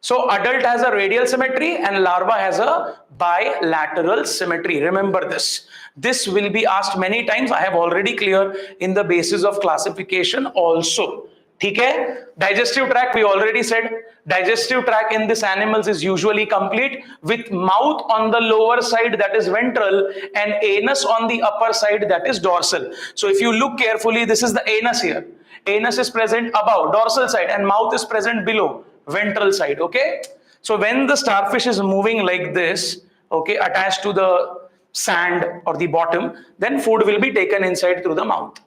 Speaker 1: So adult has a radial symmetry and larva has a bilateral symmetry. Remember this. This will be asked many times. I have already cleared in the basis of classification also. Okay? Digestive tract, we already said. Digestive tract in this animals is usually complete with mouth on the lower side, that is ventral, and anus on the upper side, that is dorsal. So if you look carefully, this is the anus here. Anus is present above, dorsal side, and mouth is present below, ventral side. Okay, so when the starfish is moving like this, okay, attached to the sand or the bottom, then food will be taken inside through the mouth,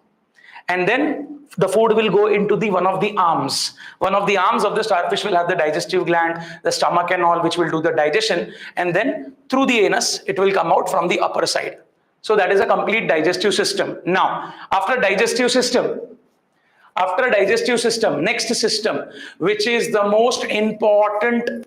Speaker 1: and then the food will go into the one of the arms. One of the arms of the starfish will have the digestive gland, the stomach and all, which will do the digestion, and then through the anus it will come out from the upper side. So that is a complete digestive system. Now after digestive system, next system, which is the most important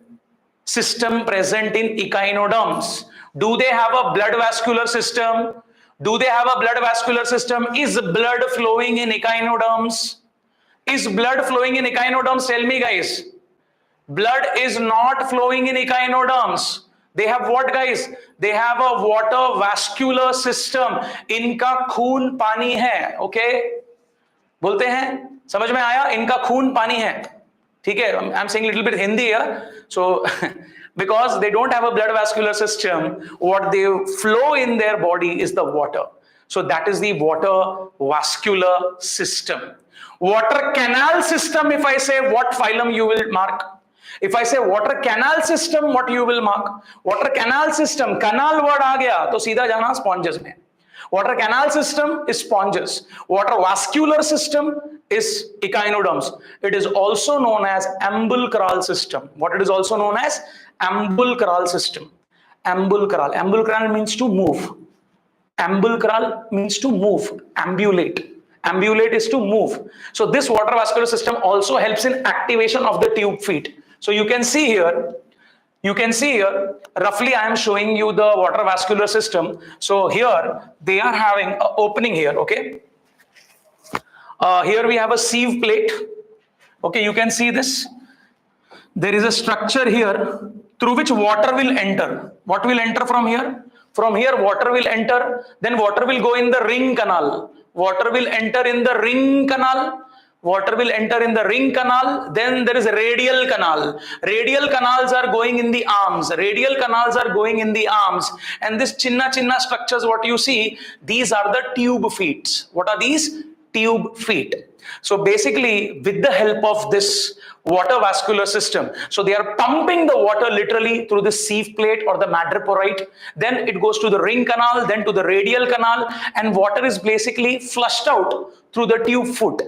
Speaker 1: system present in echinoderms. Do they have a blood vascular system? Do they have a blood vascular system? Is blood flowing in echinoderms? Is blood flowing in echinoderms? Tell me guys. Blood is not flowing in echinoderms. They have what guys? They have a water vascular system. इनका खून पानी है. Okay? बोलते हैं, समझ में आया? इनका खून पानी है. ठीक है, I'm saying little bit Hindi here. So because they don't have a blood vascular system, what they flow in their body is the water. So that is the water vascular system. Water canal system, if I say what phylum you will mark? If I say water canal system, what you will mark? Water canal system, canal word आ गया तो सीधा जाना sponges में. Water canal system is sponges. Water vascular system is echinoderms. It is also known as ambulacral system. What it is also known as? Ambulacral system. Ambulacral. Ambulacral means to move. Ambulacral means to move. Ambulate. Ambulate is to move. So this water vascular system also helps in activation of the tube feet. So you can see here, roughly I am showing you the water vascular system. So here they are having an opening here, okay? Here we have a sieve plate. Okay, you can see this. There is a structure here through which water will enter. What will enter from here? From here water will enter, then water will go in the ring canal. Water will enter in the ring canal. Water will enter in the ring canal. Then there is a radial canal. Radial canals are going in the arms. Radial canals are going in the arms. And this chinna structures, what you see, these are the tube feet. What are these? Tube feet. So basically, with the help of this water vascular system, so they are pumping the water literally through the sieve plate or the madreporite, then it goes to the ring canal, then to the radial canal, and water is basically flushed out through the tube foot.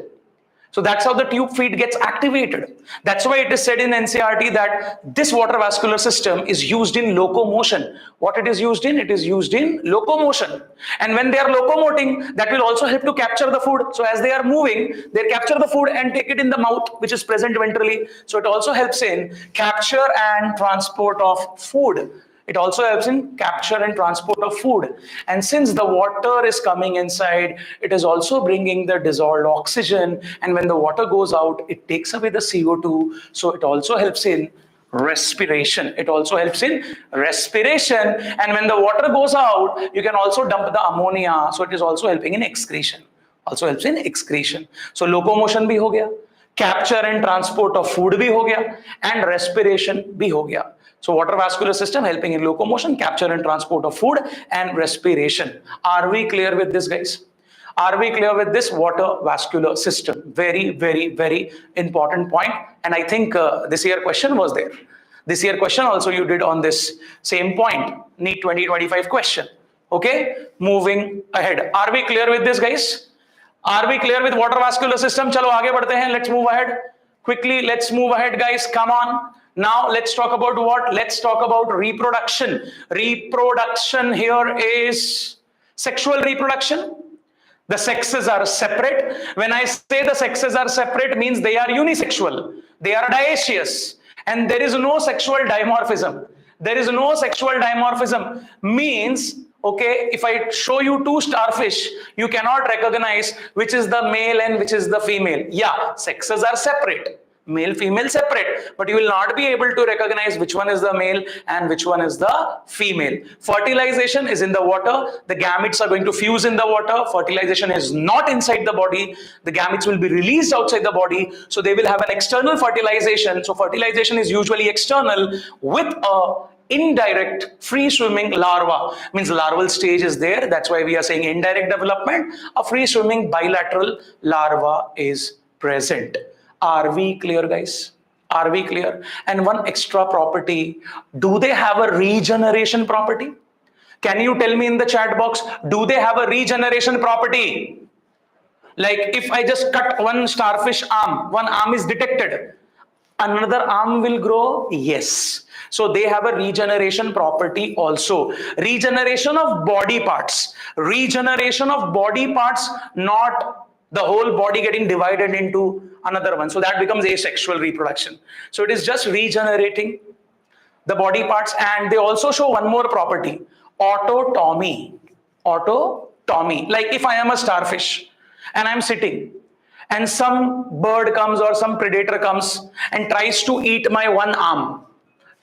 Speaker 1: So that's how the tube feet gets activated. That's why it is said in NCERT that this water vascular system is used in locomotion. What it is used in? It is used in locomotion. And when they are locomoting, that will also help to capture the food. So as they are moving, they capture the food and take it in the mouth, which is present ventrally. So it also helps in capture and transport of food. It also helps in capture and transport of food. And since the water is coming inside, it is also bringing the dissolved oxygen. And when the water goes out, it takes away the CO2. So it also helps in respiration. It also helps in respiration. And when the water goes out, you can also dump the ammonia. So it is also helping in excretion. Also helps in excretion. So locomotion bhi ho gaya, capture and transport of food bhi ho gaya, and respiration bhi ho gaya. So water vascular system helping in locomotion, capture and transport of food, and respiration. Are we clear with this, guys? Are we clear with this water vascular system? Very, very, very important point. And I think this year question was there. This year question also you did on this same point. NEET 2025 question. Okay, moving ahead. Are we clear with this, guys? Are we clear with water vascular system? Chalo, aage badhte hain. Let's move ahead. Quickly, let's move ahead, guys. Come on. Now let's talk about what? Let's talk about reproduction. Reproduction here is sexual reproduction. The sexes are separate. When I say the sexes are separate, means they are unisexual. They are dioecious. And there is no sexual dimorphism. There is no sexual dimorphism. Means, okay, if I show you two starfish, you cannot recognize which is the male and which is the female. Yeah, sexes are separate. Male, female separate, but you will not be able to recognize which one is the male and which one is the female. Fertilization is in the water. The gametes are going to fuse in the water. Fertilization is not inside the body. The gametes will be released outside the body. So they will have an external fertilization. So fertilization is usually external with a indirect free swimming larva. Means larval stage is there. That's why we are saying indirect development. A free swimming bilateral larva is present. Are we clear, guys? Are we clear? And one extra property, do they have a regeneration property? Can you tell me in the chat box, do they have a regeneration property? Like if I just cut one starfish arm, one arm is detected, another arm will grow? Yes. So they have a regeneration property also. Regeneration of body parts. Regeneration of body parts, not the whole body getting divided into another one. So that becomes asexual reproduction. So it is just regenerating the body parts. And they also show one more property, autotomy. Autotomy. Like if I am a starfish and I'm sitting and some bird comes or some predator comes and tries to eat my one arm.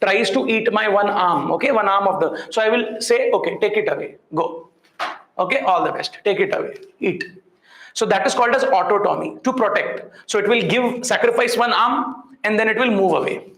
Speaker 1: Tries to eat my one arm. Okay, one arm of the. So I will say, okay, take it away. Go. Okay, all the best. Take it away. Eat. So that is called as autotomy, to protect. So it will sacrifice one arm and then it will move away.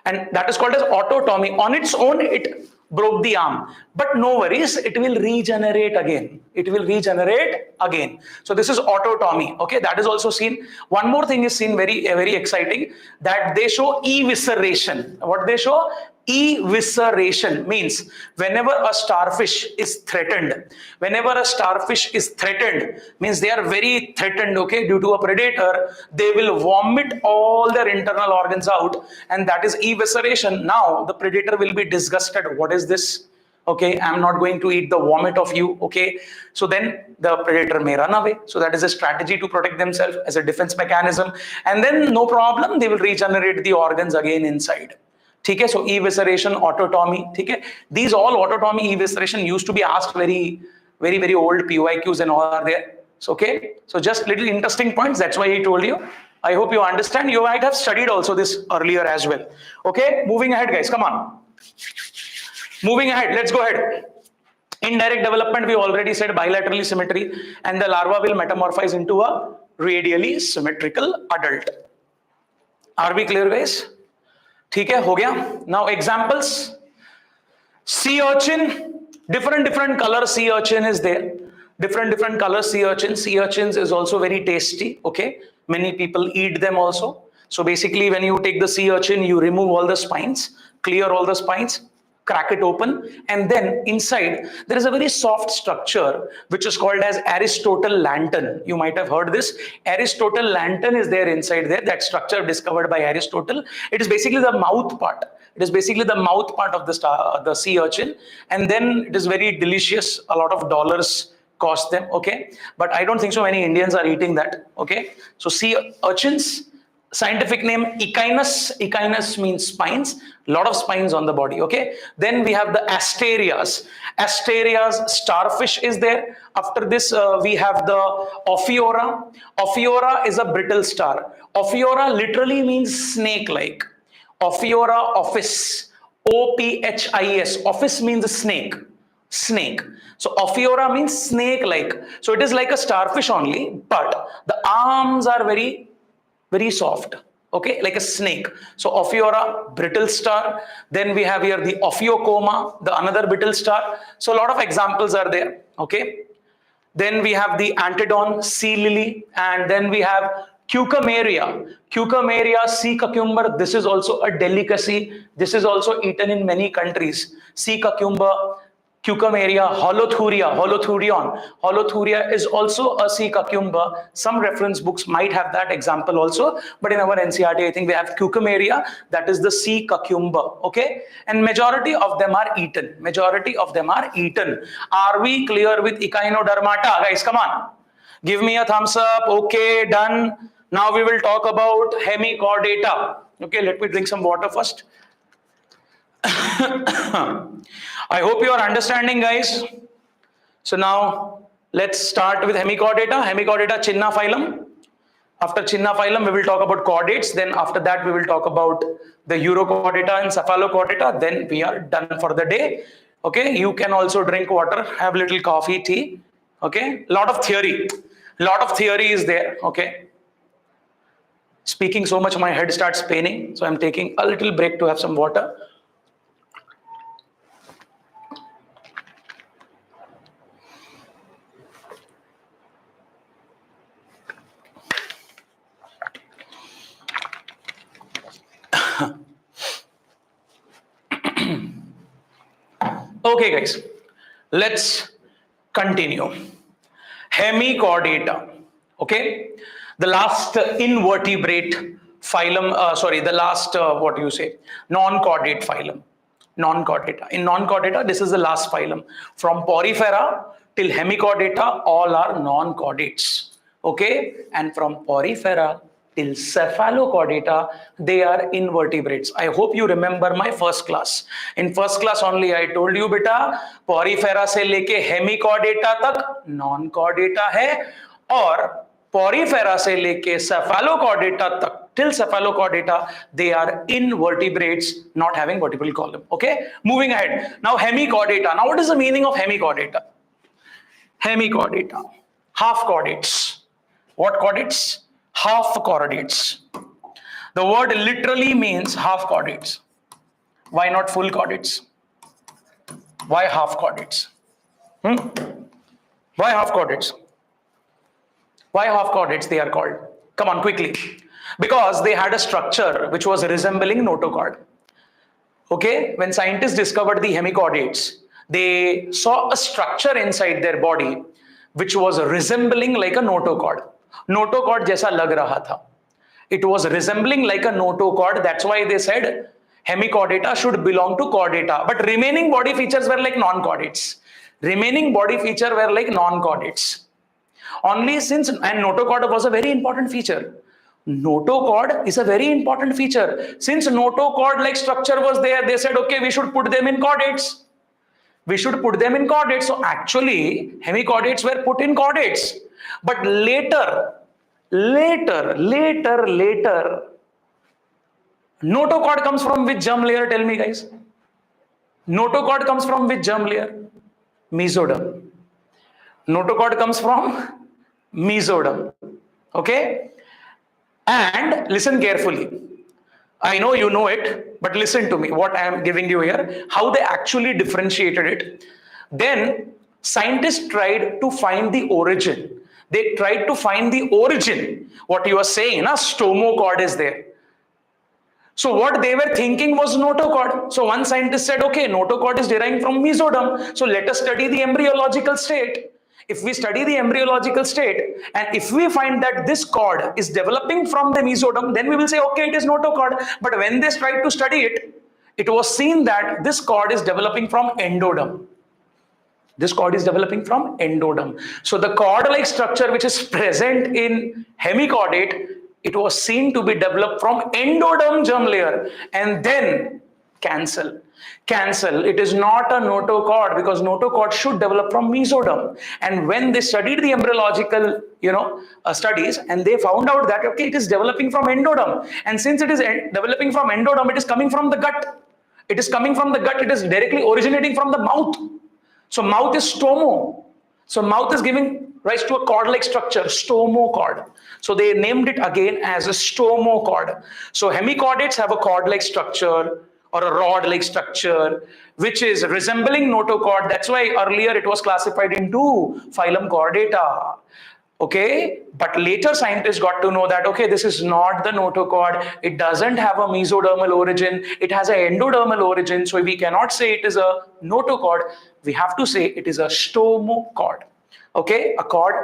Speaker 1: And that is called as autotomy. On its own, it broke the arm. But no worries, it will regenerate again. it will regenerate again. So this is autotomy. Okay, that is also seen. One more thing is seen, very exciting, that they show evisceration. What they show? Evisceration means whenever a starfish is threatened, means they are very threatened, okay, due to a predator, they will vomit all their internal organs out, and that is evisceration. Now the predator will be disgusted. What is this? Okay, I'm not going to eat the vomit of you. Okay, so then the predator may run away. So that is a strategy to protect themselves as a defense mechanism, and then no problem, they will regenerate the organs again inside. Okay, so evisceration, autotomy. Okay, these all autotomy, evisceration used to be asked very old PYQs and all are there. So, okay, so just little interesting points. That's why I told you. I hope you understand. You might have studied also this earlier as well. Okay, moving ahead, guys. Come on. Moving ahead. Let's go ahead. Indirect development, we already said bilaterally symmetry, and the larva will metamorphose into a radially symmetrical adult. Are we clear, guys? ठीक है, हो गया. Now examples. Sea urchin, different color sea urchin is there. Different color sea urchin. Sea urchins is also very tasty. Okay, many people eat them also. So basically, when you take the sea urchin, you remove all the spines, clear all the spines, crack it open, and then inside there is a very soft structure which is called as Aristotle lantern. You might have heard this. Aristotle lantern is there inside there. That structure discovered by Aristotle. It is basically the mouth part. It is basically the mouth part of the sea urchin, and then it is very delicious. A lot of dollars cost them. Okay, but I don't think so many Indians are eating that. Okay, so sea urchins. Scientific name Echinus. Echinus means spines. Lot of spines on the body. Okay. Then we have the Asterias. Asterias, starfish is there. After this, we have the Ophiora. Ophiora is a brittle star. Ophiora literally means snake-like. Ophiora, office. O-P-H-I-S. Office means snake. Snake. So Ophiora means snake-like. So it is like a starfish only, but the arms are very soft, okay, like a snake. So Ophiora, brittle star. Then we have here the Ophiocoma, the another brittle star. So a lot of examples are there, okay. Then we have the Antedon, sea lily, and then we have Cucumeria. Cucumeria, sea cucumber. This is also a delicacy. This is also eaten in many countries. Sea cucumber, Cucumeria, Holothurion. Holothuria is also a sea cucumber. Some reference books might have that example also, but in our NCERT, I think we have Cucumeria, that is the sea cucumber, okay? And majority of them are eaten. Majority of them are eaten. Are we clear with Echinodermata? Guys, come on. Give me a thumbs up. Okay, done. Now we will talk about Hemichordata. Okay, let me drink some water first. I hope you are understanding, guys. So now let's start with Hemichordata. Hemichordata, Chinna phylum. After Chinna phylum, we will talk about chordates. Then after that, we will talk about the Urochordata and Cephalochordata. Then we are done for the day. Okay, you can also drink water, have a little coffee, tea. Okay, lot of theory is there. Okay, speaking so much, my head starts paining. So I'm taking a little break to have some water. Okay, guys, let's continue. Hemichordata. Okay, the last invertebrate phylum, the last non-chordate phylum. Non-chordata. In non-chordata, this is the last phylum. From Porifera till Hemichordata, all are non-chordates. Okay, and from Porifera till Cephalochordata, they are invertebrates. I hope you remember my first class. In first class only I told you, beta, Porifera se leke Hemichordata tak non-chordata hai, और Porifera se leke Cephalochordata tak till Cephalochordata, they are invertebrates not having vertebral column. Okay, moving ahead. Now Hemichordata. Now what is the meaning of Hemichordata? Hemichordata, half chordates. What chordates? Half chordates. The word literally means half chordates. Why not full chordates? Why half chordates? Why half chordates? Why half chordates they are called? Come on, quickly. Because they had a structure which was resembling notochord. Okay, when scientists discovered the hemichordates, they saw a structure inside their body which was resembling like a notochord. Notochord jaisa lag raha tha. It was resembling like a notochord. That's why they said hemichordata should belong to chordata. But remaining body features were like non-chordates. Remaining body feature were like non-chordates. Only since, and notochord was a very important feature. Notochord is a very important feature. Since notochord like structure was there, they said, okay, we should put them in chordates. We should put them in chordates. So actually, hemichordates were put in chordates. But later, notochord comes from which germ layer? Tell me, guys. Notochord comes from which germ layer? Mesoderm. Notochord comes from mesoderm. Okay? And listen carefully. I know you know it, but listen to me, what I am giving you here, how they actually differentiated it. Then scientists tried to find the origin. They tried to find the origin. What you are saying, na, stomochord is there. So what they were thinking was notochord. So one scientist said, okay, notochord is deriving from mesoderm. So let us study the embryological state. If we study the embryological state, and if we find that this cord is developing from the mesoderm, then we will say, okay, it is notochord. But when they tried to study it, it was seen that this cord is developing from endoderm. This cord is developing from endoderm. So the cord-like structure which is present in hemichordate, it was seen to be developed from endoderm germ layer, and then cancel. It is not a notochord, because notochord should develop from mesoderm. And when they studied the embryological, studies, and they found out that okay, it is developing from endoderm, and since it is developing from endoderm, it is coming from the gut. It is coming from the gut. It is directly originating from the mouth. So mouth is stomo. So mouth is giving rise to a cord-like structure, stomochord. So they named it again as a stomochord. So hemichordates have a cord-like structure or a rod-like structure, which is resembling notochord. That's why earlier it was classified into Phylum Chordata. Okay, but later scientists got to know that okay, this is not the notochord. It doesn't have a mesodermal origin. It has an endodermal origin. So we cannot say it is a notochord. We have to say it is a stomochord. Okay, a cord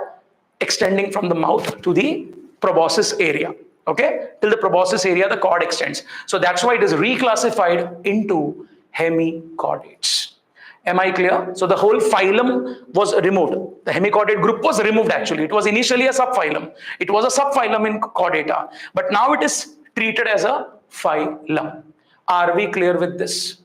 Speaker 1: extending from the mouth to the proboscis area. Okay, till the proboscis area, the cord extends. So that's why it is reclassified into hemichordates. Am I clear? So the whole phylum was removed. The hemichordate group was removed actually. It was initially a subphylum. It was a subphylum in chordata. But now it is treated as a phylum. Are we clear with this?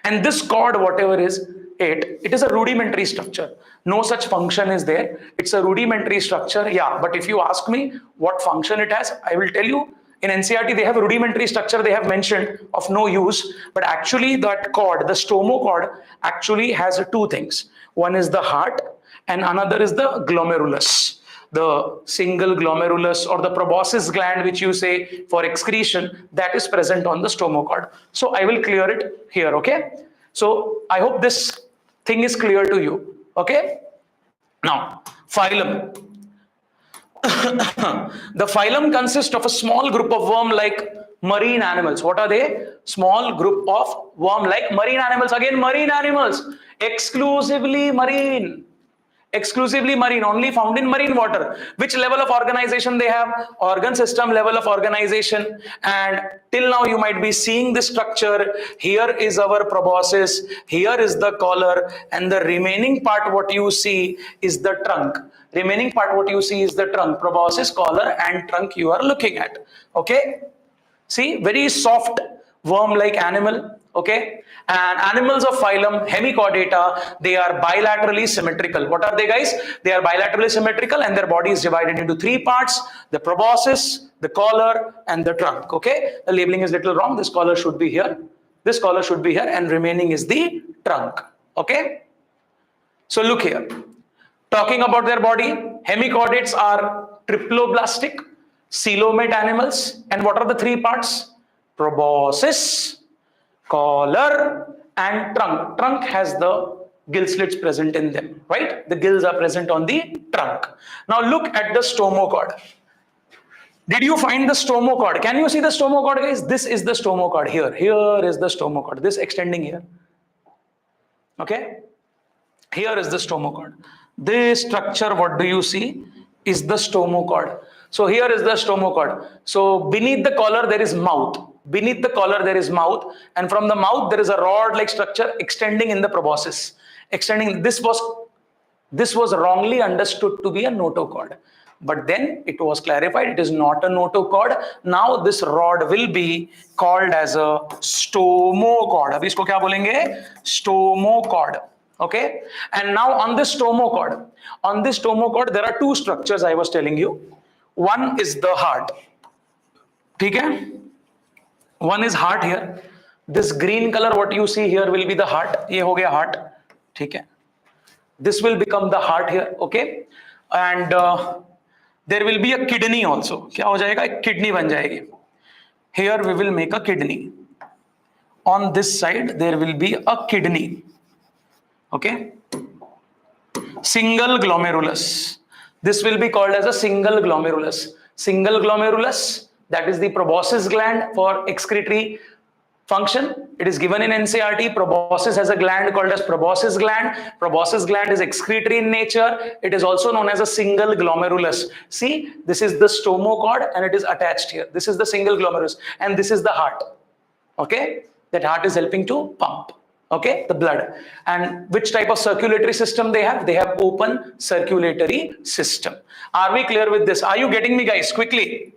Speaker 1: And this cord, whatever is it is a rudimentary structure. No such function is there. It's a rudimentary structure. Yeah, but if you ask me what function it has, I will tell you. In NCERT, they have a rudimentary structure they have mentioned of no use, but actually that cord, the stomochord, actually has two things. One is the heart and another is the glomerulus. The single glomerulus or the proboscis gland, which you say for excretion, that is present on the stomochord. So I will clear it here, okay? So I hope this thing is clear to you, okay? Now, phylum. The phylum consists of a small group of worm-like marine animals. What are they? Small group of worm-like marine animals. Again, marine animals. Exclusively marine. Exclusively marine, only found in marine water. Which level of organization they have? Organ system level of organization. And till now you might be seeing the structure. Here is our proboscis. Here is the collar. And the remaining part what you see is the trunk. Remaining part what you see is the trunk. Proboscis, collar and trunk you are looking at. Okay. See, very soft worm-like animal. Okay. And animals of phylum Hemichordata, they are bilaterally symmetrical. What are they, guys? They are bilaterally symmetrical and their body is divided into three parts: the proboscis, the collar and the trunk. Okay. The labeling is little wrong. This collar should be here. This collar should be here, and remaining is the trunk. Okay. So look here. Talking about their body, hemichordates are triploblastic, coelomate animals. And what are the three parts? Proboscis, collar and trunk. Trunk has the gill slits present in them, right? The gills are present on the trunk. Now look at the stomochord. Did you find the stomochord? Can you see the stomochord, guys? This is the stomochord here. Here is the stomochord. This extending here. Okay? Here is the stomochord. This structure, what do you see, is the stomochord. So here is the stomochord. So beneath the collar there is mouth. Beneath the collar there is mouth, and from the mouth there is a rod-like structure extending in the proboscis. Extending. This was wrongly understood to be a notochord. But then it was clarified it is not a notochord. Now this rod will be called as a stomochord. Abhi isko kya bolenge? Stomochord. Okay. And now on this stomochord, there are two structures I was telling you. One is the heart. Okay. One is heart here. This green color what you see here will be the heart. Ye ho gaya heart. Okay. This will become the heart here. Okay. And there will be a kidney also. Kya ho jayega? Ek kidney ban jayegi. Here we will make a kidney. On this side there will be a kidney. Okay. Single glomerulus. This will be called as a single glomerulus. Single glomerulus, that is the proboscis gland for excretory function. It is given in NCERT. Proboscis has a gland called as proboscis gland. Proboscis gland is excretory in nature. It is also known as a single glomerulus. See, this is the stomochord and it is attached here. This is the single glomerulus and this is the heart. Okay, that heart is helping to pump. Okay, the blood. And which type of circulatory system they have? They have open circulatory system. Are we clear with this? Are you getting me, guys? Quickly.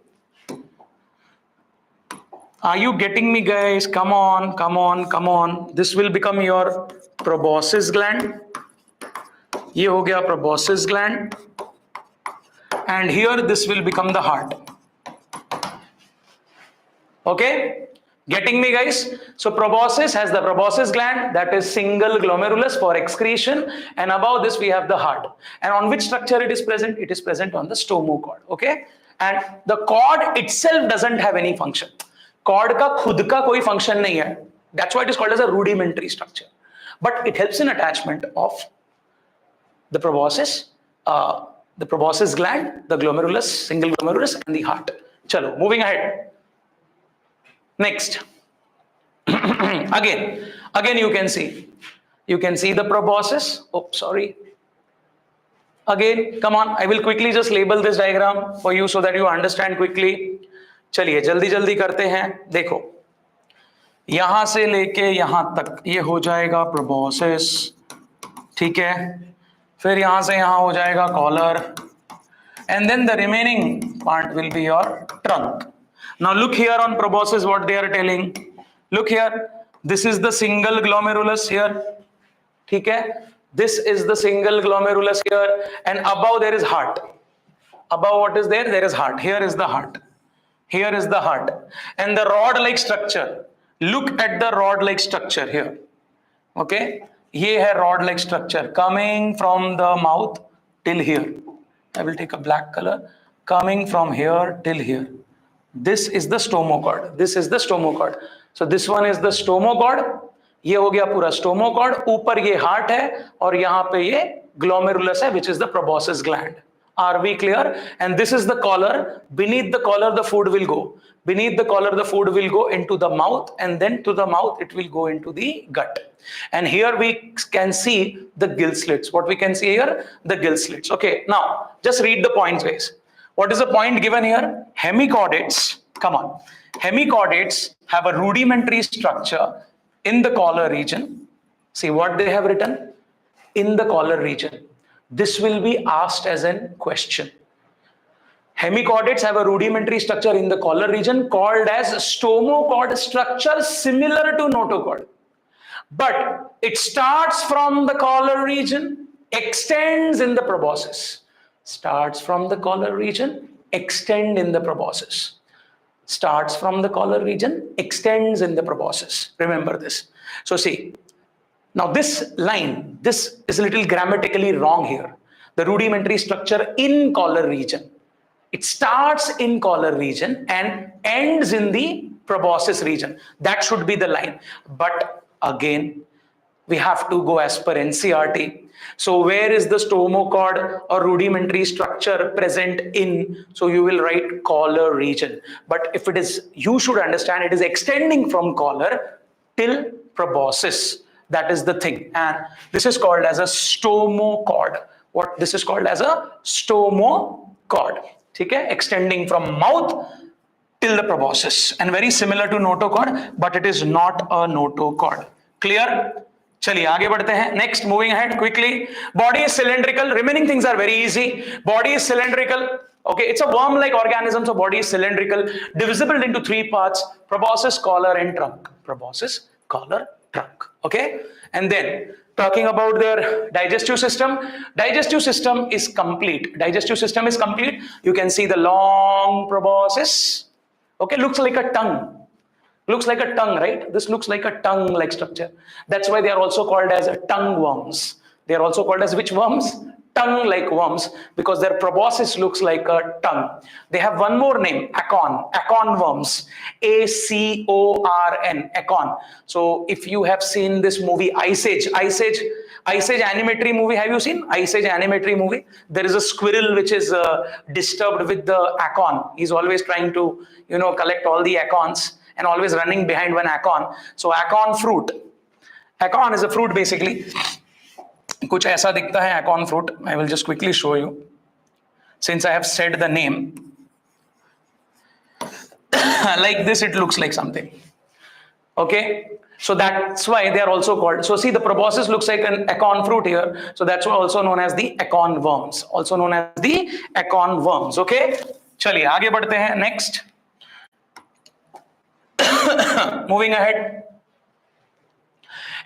Speaker 1: Are you getting me, guys? Come on, come on, come on. This will become your proboscis gland. Ye ho gaya proboscis gland. And here this will become the heart. Okay? Getting me, guys? So proboscis has the proboscis gland, that is single glomerulus for excretion, and above this we have the heart. And on which structure it is present? It is present on the stomochord. Okay? And the cord itself doesn't have any function. Cord ka khud ka koi function nahi hai. That's why it is called as a rudimentary structure. But it helps in attachment of the proboscis gland, the glomerulus, single glomerulus, and the heart. Chalo, moving ahead. Next. again you can see the proboscis. Oh, sorry. Again, come on, I will quickly just label this diagram for you so that you understand quickly. चलिए जल्दी जल्दी करते हैं. देखो, यहां से लेके यहां तक ये हो जाएगा proboscis, ठीक है. फिर यहां से यहां हो जाएगा collar, and then the remaining part will be your trunk. Now look here on proboscis what they are telling. Look here, this is the single glomerulus here. ठीक है? This is the single glomerulus here, and above there is heart. Above what is there? There is heart. Here is the heart. Here is the heart. And the rod-like structure. Look at the rod-like structure here. Okay? Ye hai rod-like structure coming from the mouth till here. I will take a black color. Coming from here till here. This is the stomochord. This is the stomochord. So this one is the stomochord. ये हो गया पूरा stomochord. ऊपर ये heart है और यहाँ पे ये glomerulus है, which is the proboscis gland. Are we clear? And this is the collar. Beneath the collar, the food will go. Beneath the collar, the food will go into the mouth, and then to the mouth, it will go into the gut. And here we can see the gill slits. What we can see here? The gill slits. Okay, now just read the points, guys. What is the point given here? Hemichordates, come on. Hemichordates have a rudimentary structure in the collar region. See what they have written? In the collar region. This will be asked as a question. Hemichordates have a rudimentary structure in the collar region called as stomochord structure similar to notochord. But it starts from the collar region, extends in the proboscis. Starts from the collar region, extend in the proboscis. Starts from the collar region, extends in the proboscis. Remember this. So see, now this line, this is a little grammatically wrong here. The rudimentary structure in collar region. It starts in collar region and ends in the proboscis region. That should be the line. But again, we have to go as per NCERT. So where is the stomochord or rudimentary structure present in? So you will write collar region. But if it is, you should understand it is extending from collar till proboscis. That is the thing. And this is called as a stomochord. What this is called as a stomochord. Okay? Extending from mouth till the proboscis, and very similar to notochord, but it is not a notochord. Clear? चलिए आगे बढ़ते हैं. Next, moving ahead quickly. Body is cylindrical. Remaining things are very easy. Body is cylindrical. Okay, it's a worm-like organism, so body is cylindrical, divisible into three parts: proboscis, collar, and trunk. Proboscis, collar, trunk. Okay, and then talking about their digestive system. Digestive system is complete. Digestive system is complete. You can see the long proboscis. Okay, looks like a tongue. Looks like a tongue, right? This looks like a tongue-like structure. That's why they are also called as tongue worms. They are also called as which worms? Tongue-like worms, because their proboscis looks like a tongue. They have one more name, acon. Acon worms. A-C-O-R-N. Acon. So if you have seen this movie Ice Age animatory movie, have you seen Ice Age animatory movie? There is a squirrel which is disturbed with the acon. He's always trying to, collect all the acons and always running behind one acon. So acon fruit. Acon is a fruit basically. कुछ ऐसा दिखता है acon fruit. I will just quickly show you. Since I have said the name, like this, it looks like something. Okay, so that's why they are also called. So see, the proboscis looks like an acon fruit here. So that's also known as the acon worms. Also known as the acon worms. Okay, चलिए आगे बढ़ते हैं. Next, moving ahead.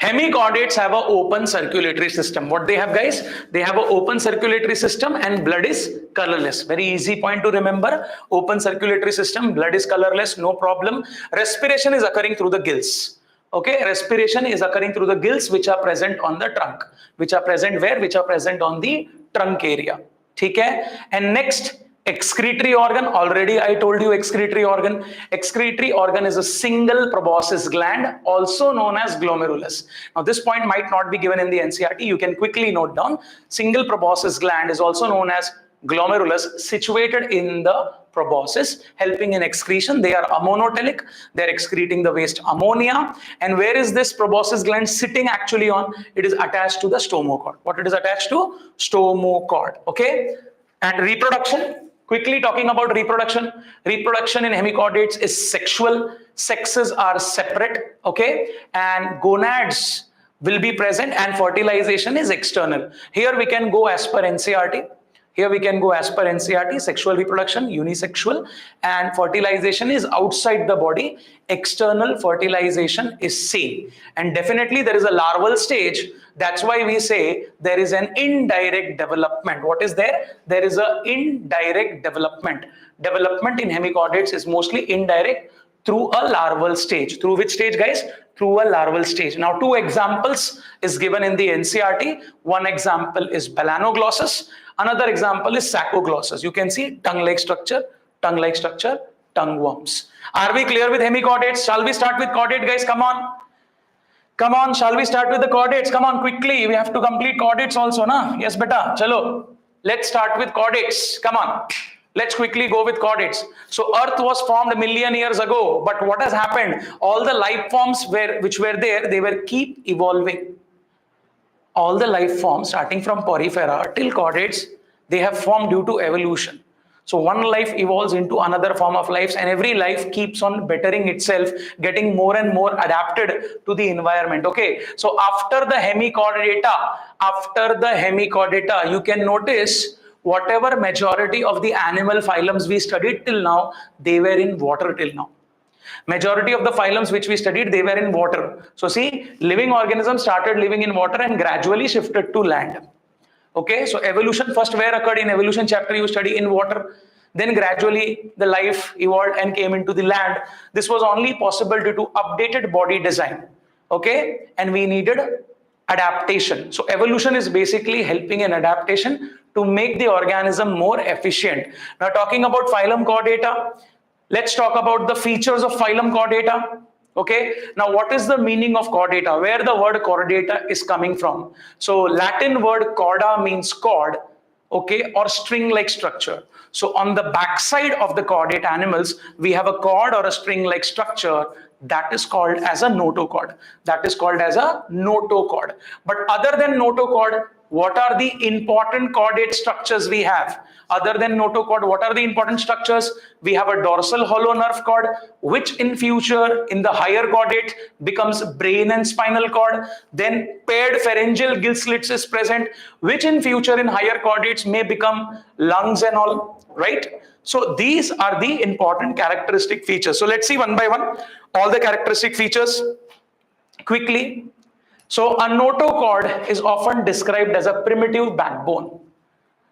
Speaker 1: Hemichordates have an open circulatory system. What they have, guys? They have an open circulatory system and blood is colorless. Very easy point to remember. Open circulatory system, blood is colorless, no problem. Respiration is occurring through the gills. Okay, respiration is occurring through the gills which are present on the trunk. Which are present where? Which are present on the trunk area. ठीक है? And next, excretory organ. Already I told you excretory organ. Excretory organ is a single proboscis gland, also known as glomerulus. Now this point might not be given in the NCERT. You can quickly note down. Single proboscis gland is also known as glomerulus, situated in the proboscis, helping in excretion. They are ammonotelic. They are excreting the waste ammonia. And where is this proboscis gland sitting actually on? It is attached to the stomochord. What it is attached to? Stomochord. Okay. And reproduction. Quickly talking about reproduction. Reproduction in hemichordates is sexual. Sexes are separate, okay? And gonads will be present and fertilization is external. Here we can go as per NCERT. Here we can go as per NCERT, sexual reproduction, unisexual, and fertilization is outside the body. External fertilization is seen. And definitely there is a larval stage. That's why we say there is an indirect development. What is there? There is an indirect development. Development in hemichordates is mostly indirect through a larval stage. Through which stage, guys? Through a larval stage. Now, two examples is given in the NCERT. One example is balanoglossus. Another example is saccoglossus. You can see tongue-like structure, tongue worms. Are we clear with hemichordates? Shall we start with chordate, guys? Come on. Come on, shall we start with the chordates? Come on, quickly. We have to complete chordates also, na? Yes, beta. Chalo. Let's start with chordates. Come on. Let's quickly go with chordates. So Earth was formed a million years ago, but what has happened? All the life forms which were there, they were keep evolving. All the life forms starting from porifera till chordates, they have formed due to evolution. So one life evolves into another form of life, and every life keeps on bettering itself, getting more and more adapted to the environment. Okay, so after the hemichordata, you can notice whatever majority of the animal phylums we studied till now, they were in water till now. Majority of the phylums which we studied, they were in water. So see, living organisms started living in water and gradually shifted to land. Okay, so evolution first where occurred? In evolution chapter you study in water. Then gradually the life evolved and came into the land. This was only possible due to updated body design. Okay, and we needed adaptation. So evolution is basically helping in adaptation to make the organism more efficient. Now talking about Phylum Chordata, let's talk about the features of Phylum Chordata. Okay, now what is the meaning of chordata? Where the word chordata is coming from? So Latin word chorda means cord, okay, or string-like structure. So on the backside of the chordate animals, we have a cord or a string-like structure that is called as a notochord. That is called as a notochord. But other than notochord, what are the important chordate structures we have? Other than notochord, what are the important structures? We have a dorsal hollow nerve cord, which in future in the higher chordate becomes brain and spinal cord. Then paired pharyngeal gill slits is present, which in future in higher chordates may become lungs and all, right? So these are the important characteristic features. So let's see one by one all the characteristic features quickly. So a notochord is often described as a primitive backbone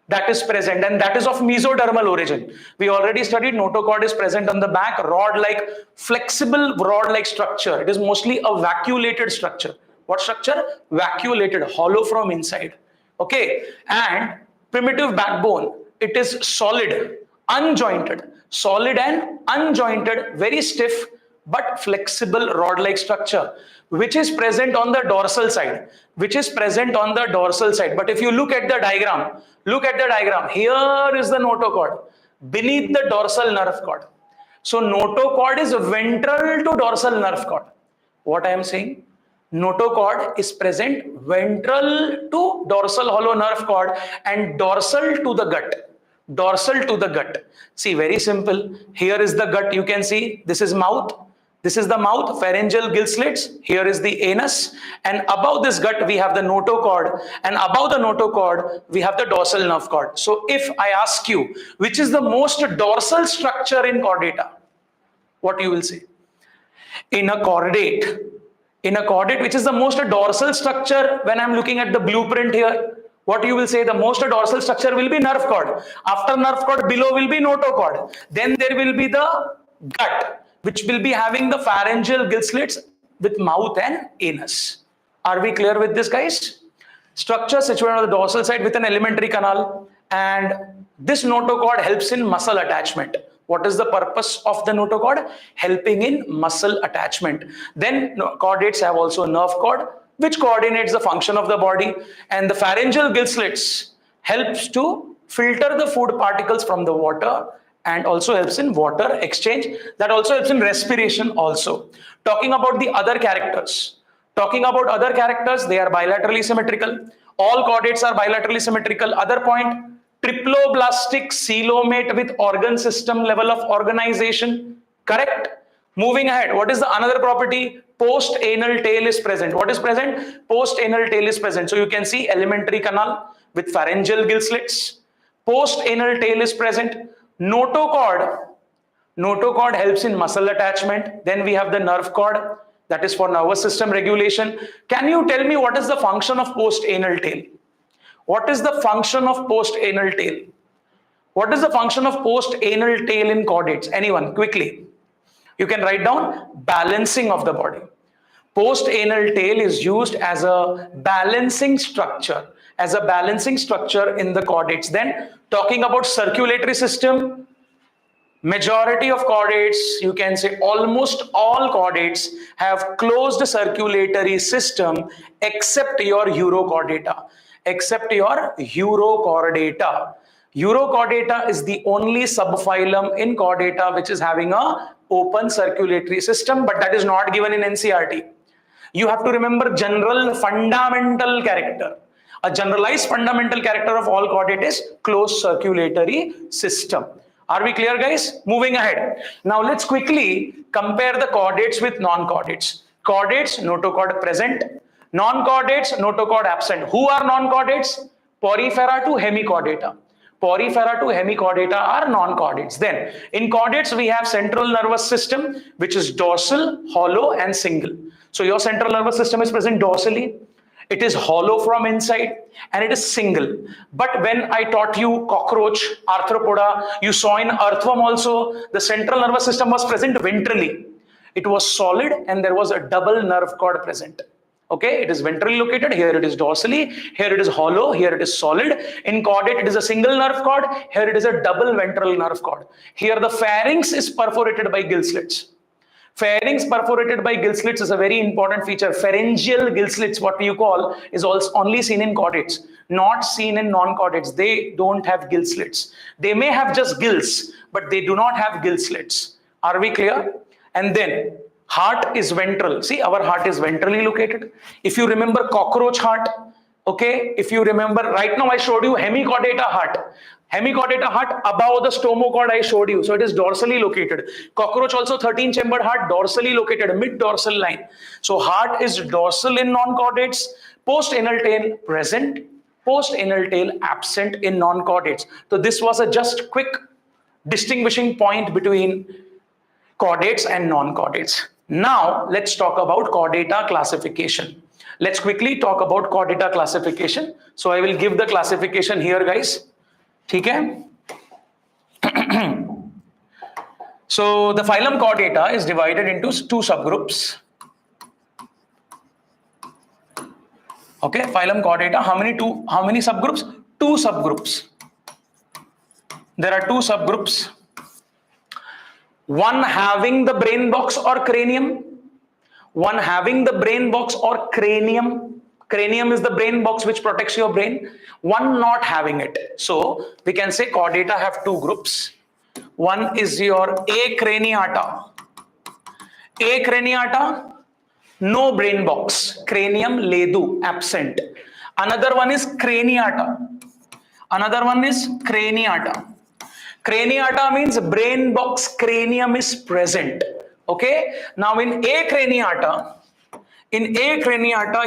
Speaker 1: that is present, and that is of mesodermal origin. We already studied notochord is present on the back, rod-like, flexible rod-like structure. It is mostly a vacuolated structure. What structure? Vacuolated, hollow from inside. Okay, and primitive backbone, it is solid, unjointed, solid and unjointed, very stiff but flexible rod-like structure, which is present on the dorsal side, which is present on the dorsal side. But if you look at the diagram, here is the notochord beneath the dorsal nerve cord. So notochord is ventral to dorsal nerve cord. What I am saying? Notochord is present ventral to dorsal hollow nerve cord and dorsal to the gut. Dorsal to the gut. See, very simple. Here is the gut. You can see this is mouth. This is the mouth, pharyngeal gill slits. Here is the anus. And above this gut, we have the notochord. And above the notochord, we have the dorsal nerve cord. So if I ask you, which is the most dorsal structure in chordata? What you will say? In a chordate, which is the most dorsal structure, when I'm looking at the blueprint here, what you will say? The most dorsal structure will be nerve cord. After nerve cord, below will be notochord. Then there will be the gut, which will be having the pharyngeal gill slits with mouth and anus. Are we clear with this, guys? Structure situated on the dorsal side with an alimentary canal, and this notochord helps in muscle attachment. What is the purpose of the notochord? Helping in muscle attachment. Then chordates have also nerve cord, which coordinates the function of the body, and the pharyngeal gill slits helps to filter the food particles from the water and also helps in water exchange. That also helps in respiration also. Talking about the other characters. They are bilaterally symmetrical. All chordates are bilaterally symmetrical. Other point, triploblastic coelomate with organ system level of organization. Correct? Moving ahead, what is the another property? Post-anal tail is present. What is present? Post-anal tail is present. So you can see alimentary canal with pharyngeal gill slits. Post-anal tail is present. Notochord helps in muscle attachment. Then we have the nerve cord, that is for nervous system regulation. Can you tell me what is the function of post-anal tail? What is the function of post-anal tail? What is the function of post-anal tail in chordates? Anyone, quickly. You can write down balancing of the body. Post-anal tail is used as a balancing structure, in the chordates. Then talking about circulatory system, majority of chordates, you can say almost all chordates have closed circulatory system except your Urochordata. Urochordata is the only subphylum in chordata which is having a open circulatory system, but that is not given in NCERT. You have to remember general fundamental character. A generalized fundamental character of all chordate is closed circulatory system. Are we clear, guys? Moving ahead. Now let's quickly compare the chordates with non-chordates. Chordates, notochord present. Non-chordates, notochord absent. Who are non-chordates? Porifera to Hemichordata. Are non-chordates. Then in chordates we have central nervous system, which is dorsal, hollow and single. So your central nervous system is present dorsally. It is hollow from inside and it is single. But when I taught you cockroach, arthropoda, you saw in earthworm also, the central nervous system was present ventrally. It was solid and there was a double nerve cord present. Okay, it is ventrally located. Here it is dorsally. Here it is hollow. Here it is solid. In chordate, it is a single nerve cord. Here it is a double ventral nerve cord. Here the pharynx is perforated by gill slits. Pharynx perforated by gill slits is a very important feature. Pharyngeal gill slits, what you call, is also only seen in chordates, not seen in non-chordates. They don't have gill slits. They may have just gills, but they do not have gill slits. Are we clear? And then heart is ventral. See, our heart is ventrally located. If you remember cockroach heart, okay, if you remember, right now I showed you hemichordata heart. Hemichordata heart above the stomochord I showed you. So it is dorsally located. Cockroach also 13 chambered heart, dorsally located, mid dorsal line. So heart is dorsal in non-chordates, post-anal tail present, post-anal tail absent in non-chordates. So this was a just quick distinguishing point between chordates and non-chordates. Now let's talk about chordata classification. Let's quickly talk about chordata classification. So I will give the classification here, guys. Okay? So the phylum Chordata is divided into two subgroups. Okay, phylum Chordata, how many subgroups? Two subgroups. There are two subgroups. One having the brain box or cranium. One having the brain box or cranium. Cranium is the brain box which protects your brain. One not having it. So we can say chordata have two groups. One is your acraniata. Acraniata, no brain box. Cranium ledu, absent. Another one is craniata. Another one is craniata. Craniata means brain box, cranium is present. Okay. Now in acraniata,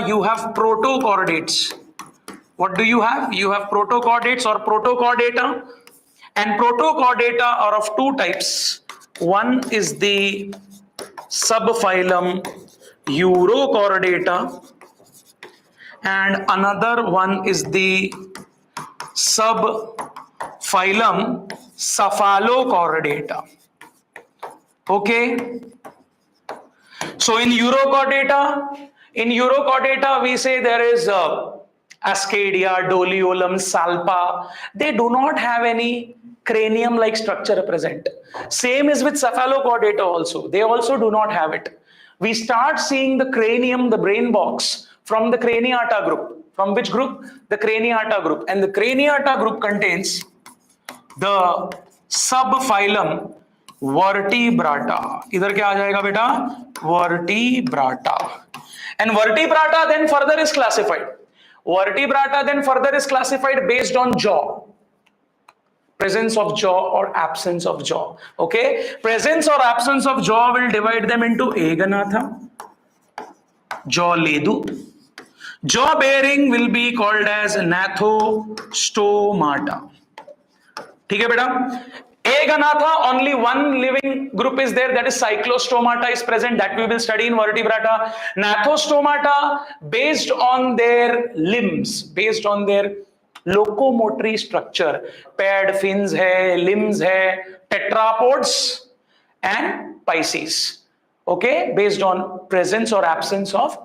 Speaker 1: you have protochordates. What do you have? You have protochordates or protochordata. And protochordata are of two types. One is the subphylum Urochordata and another one is the subphylum Cephalochordata. Okay. So in Urochordata we say there is Ascadia, Doliolum, Salpa. They do not have any cranium-like structure present. Same is with Cephalochordata also. They also do not have it. We start seeing the cranium, the brain box, from the Craniata group. From which group? The Craniata group. And the Craniata group contains the subphylum Vertebrata. Idhar kya aa jayega beta? Vertebrata. And Vertebrata then further is classified. Vertebrata then further is classified based on jaw. Presence of jaw or absence of jaw. Okay. Presence or absence of jaw will divide them into Aganatha, jaw ledu. Jaw bearing will be called as Gnathostomata. ठीक है बेटा? Aganatha, only one living group is there, that is Cyclostomata is present, that we will study in Vertebrata. Gnathostomata, based on their limbs, based on their locomotory structure, paired fins hai, limbs hai, tetrapods and Pisces. Okay, based on presence or absence of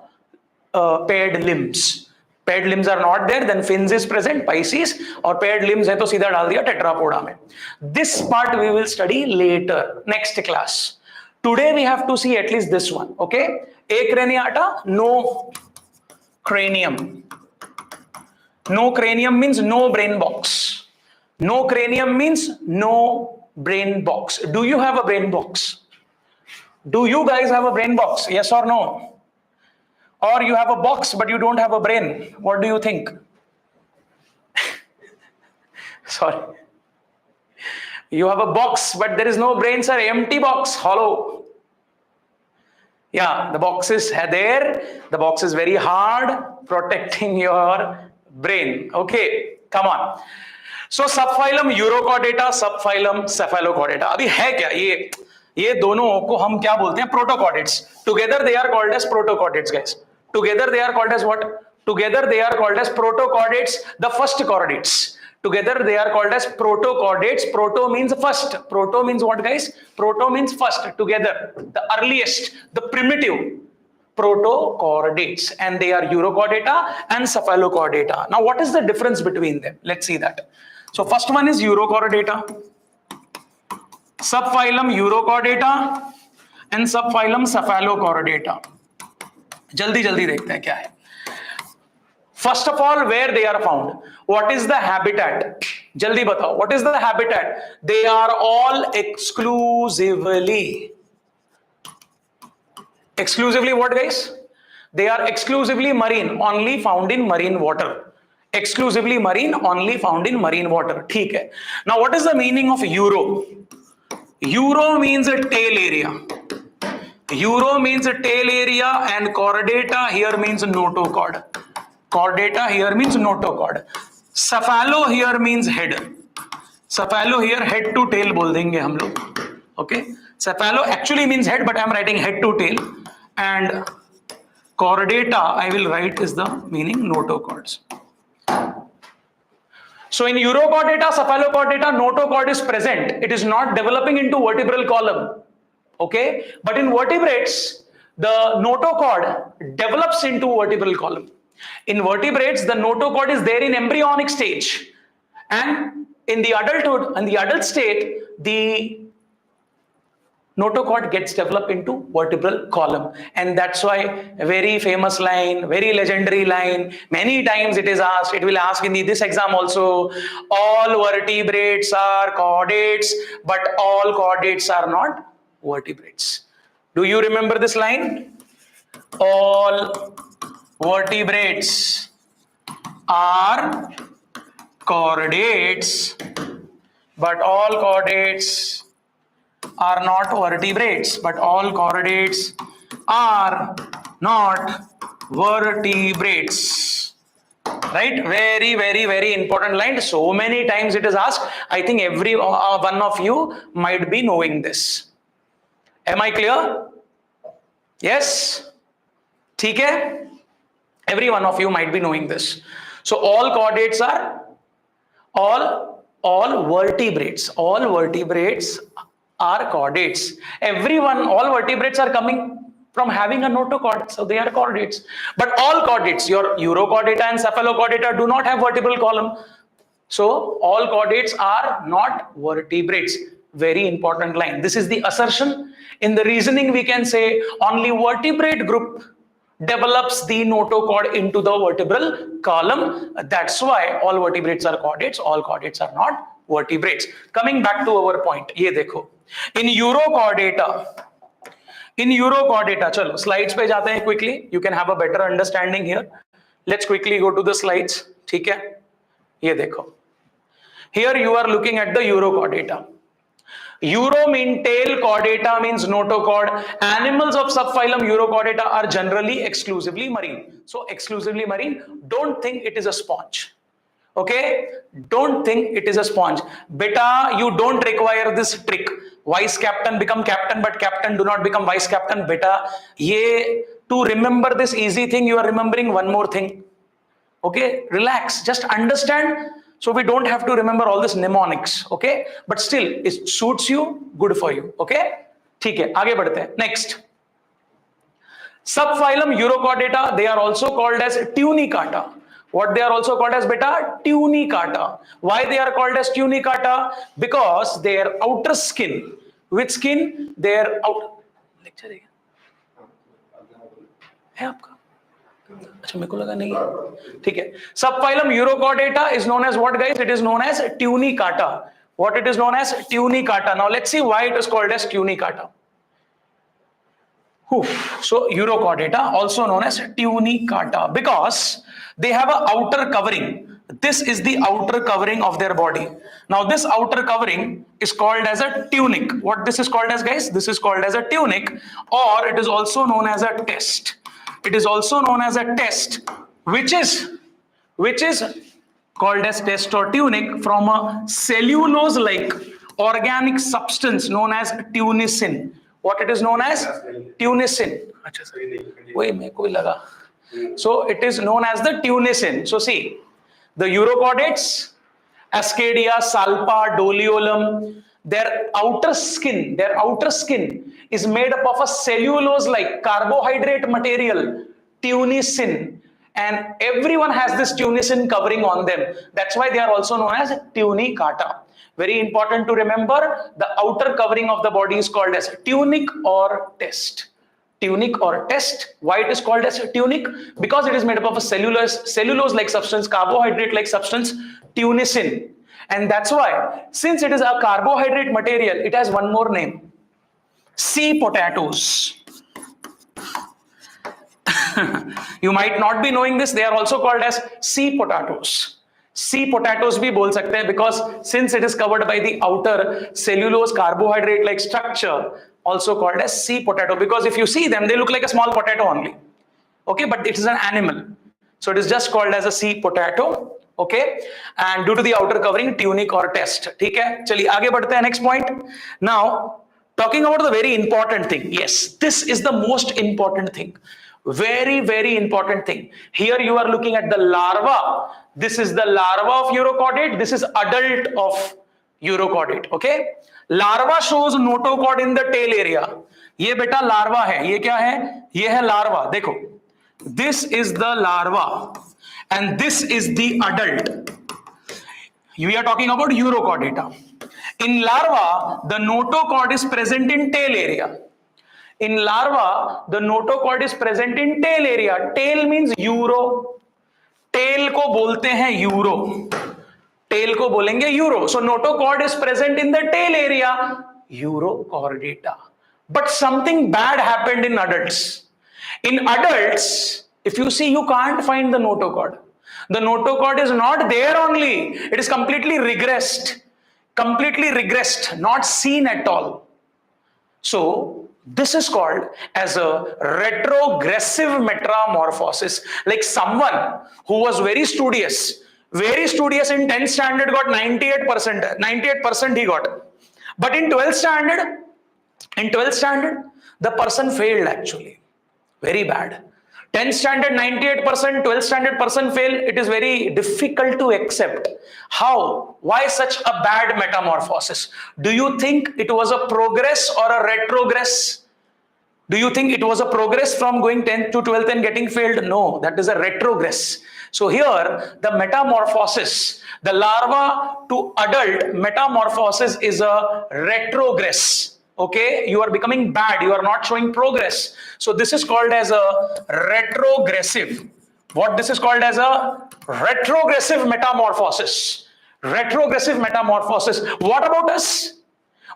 Speaker 1: paired limbs. Paired limbs are not there, then fins is present, Pisces, or paired limbs hai to सीधा डाल दिया tetrapoda में. This part we will study later, next class. Today we have to see at least this one. Okay, acraniata, no cranium. No cranium means no brain box. No cranium means no brain box. Do you have a brain box? Do you guys have a brain box? Yes or no? Or you have a box but you don't have a brain. What do you think? Sorry. You have a box but there is no brain, sir. Empty box, hollow. Yeah, the box is there. The box is very hard, protecting your brain. Okay, come on. So subphylum Urochordata, subphylum Cephalochordata. अभी है क्या ये दोनों को हम क्या बोलते हैं? Protochordates. Together they are called as protochordates, guys. Together they are called as what? Together they are called as protochordates, the first chordates. Together they are called as protochordates. Proto means first. Proto means what, guys? Proto means first. Together, the earliest, the primitive protochordates, and they are Urochordata and Cephalochordata. Now, what is the difference between them? Let's see that. So, first one is Urochordata, subphylum Urochordata, and subphylum Cephalochordata. जल्दी जल्दी देखते हैं क्या है. First of all, where they are found. What is the habitat? Jaldi batao. What is the habitat? They are all exclusively what, guys? They are exclusively marine, only found in marine water. Exclusively marine, only found in marine water. ठीक है. Now, what is the meaning of Euro? Euro means a tail area. Euro means a tail area, and chordata here means notochord. Chordata here means notochord. Cephalo here means head. Cephalo here head to tail बोल देंगे हम लोग. Okay. Cephalo actually means head, but I am writing head to tail. And chordata I will write is the meaning notochords. So in Urochordata, Cephalochordata, notochord is present. It is not developing into vertebral column. Okay. But in vertebrates, the notochord develops into vertebral column. In vertebrates, the notochord is there in embryonic stage, and in the adulthood and the adult state, the notochord gets developed into vertebral column. And that's why a very famous line, very legendary line, many times it is asked, it will ask in this exam also, all vertebrates are chordates, but all chordates are not vertebrates. Do you remember this line? All vertebrates are chordates, but all chordates are not vertebrates. But all chordates are not vertebrates. Right? Very, very, very important line. So many times it is asked. I think every one of you might be knowing this. Am I clear? Yes? ठीक है? Every one of you might be knowing this. So all chordates are all vertebrates. All vertebrates are chordates. All vertebrates are coming from having a notochord, so they are chordates. But all chordates, your Urochordata and Cephalochordata, do not have vertebral column. So all chordates are not vertebrates. Very important line. This is the assertion. In the reasoning, we can say only vertebrate group develops the notochord into the vertebral column. That's why all vertebrates are chordates, all chordates are not vertebrates. Coming back to our point, ये देखो. In Urochordata, चलो slides पे जाते हैं quickly. You can have a better understanding here. Let's quickly go to the slides. ठीक है? ये देखो. Here you are looking at the Urochordata. Euro mean tail, chordata means notochord. Animals of subphylum Urochordata are generally exclusively marine. So exclusively marine, don't think it is a sponge. Okay? Don't think it is a sponge. Beta, you don't require this trick. Vice captain become captain, but captain do not become vice captain. Beta, to remember this easy thing, you are remembering one more thing. Okay? Relax. Just understand. So we don't have to remember all this mnemonics, okay? But still, it suits you, good for you, okay? ठीक है, आगे बढ़ते हैं. Next. Subphylum Urochordata, they are also called as tunicata. What they are also called as, beta? Tunicata. Why they are called as tunicata? Because their outer skin. Which skin? Their outer... Lecture है आपका? अच्छा मेरे को लगा नहीं है. ठीक है. Subphylum Urochordata is known as what, guys? It is known as tunicata. What it is known as? Tunicata. Now let's see why it is called as tunicata. So Urochordata, also known as tunicata, because they have an outer covering. This is the outer covering of their body. Now this outer covering is called as a tunic. What this is called as, guys? This is called as a tunic, or it is also known as a test. It is also known as a test, which is called as test or tunic from a cellulose-like organic substance known as tunicin. What it is known as? Tunicin. So it is known as the tunicin. So see, the Urochordates, Ascadia, Salpa, Doliolum, their outer skin is made up of a cellulose-like carbohydrate material, tunicin, and everyone has this tunicin covering on them. That's why they are also known as tunicata. Very important to remember, the outer covering of the body is called as tunic or test. Tunic or test. Why it is called as a tunic? Because it is made up of a cellulose-like substance, carbohydrate-like substance, tunicin. And that's why, since it is a carbohydrate material, it has one more name. Sea potatoes. You might not be knowing this, they are also called as sea potatoes. Sea potatoes bhi bol sakte hain, because since it is covered by the outer cellulose carbohydrate like structure, also called as sea potato, because if you see them, they look like a small potato only. Okay, but it is an animal. So it is just called as a sea potato. Okay, and due to the outer covering, tunic or test. ठीक है, चलिए आगे बढ़ते हैं. Next point. Now, talking about the very important thing. Yes, this is the most important thing. Very, very important thing. Here you are looking at the larva. This is the larva of Urochordate. This is adult of Urochordate. Okay. Larva shows notochord in the tail area. ये बेटा larva है. ये क्या है? ये है larva. देखो. This is the larva. And this is the adult. We are talking about Urochordata. In larva, the notochord is present in tail area. In larva, the notochord is present in tail area. Tail means euro. Tail को बोलते हैं euro. Tail को बोलेंगे euro. So notochord is present in the tail area. Urochordata. But something bad happened in adults. In adults, if you see, you can't find the notochord. The notochord is not there only. It is completely regressed. Completely regressed. Not seen at all. So, this is called as a retrogressive metamorphosis. Like someone who was very studious in 10th standard got 98%. 98% he got. But in 12th standard, the person failed actually. Very bad. 10th standard 98%, 12th standard person fail. It is very difficult to accept. How? Why such a bad metamorphosis? Do you think it was a progress or a retrogress? Do you think it was a progress from going 10th to 12th and getting failed? No, that is a retrogress. So here the metamorphosis, the larva to adult metamorphosis is a retrogress. Okay, you are becoming bad, you are not showing progress. So this is called as a retrogressive. What this is called as a retrogressive metamorphosis. Retrogressive metamorphosis. What about us?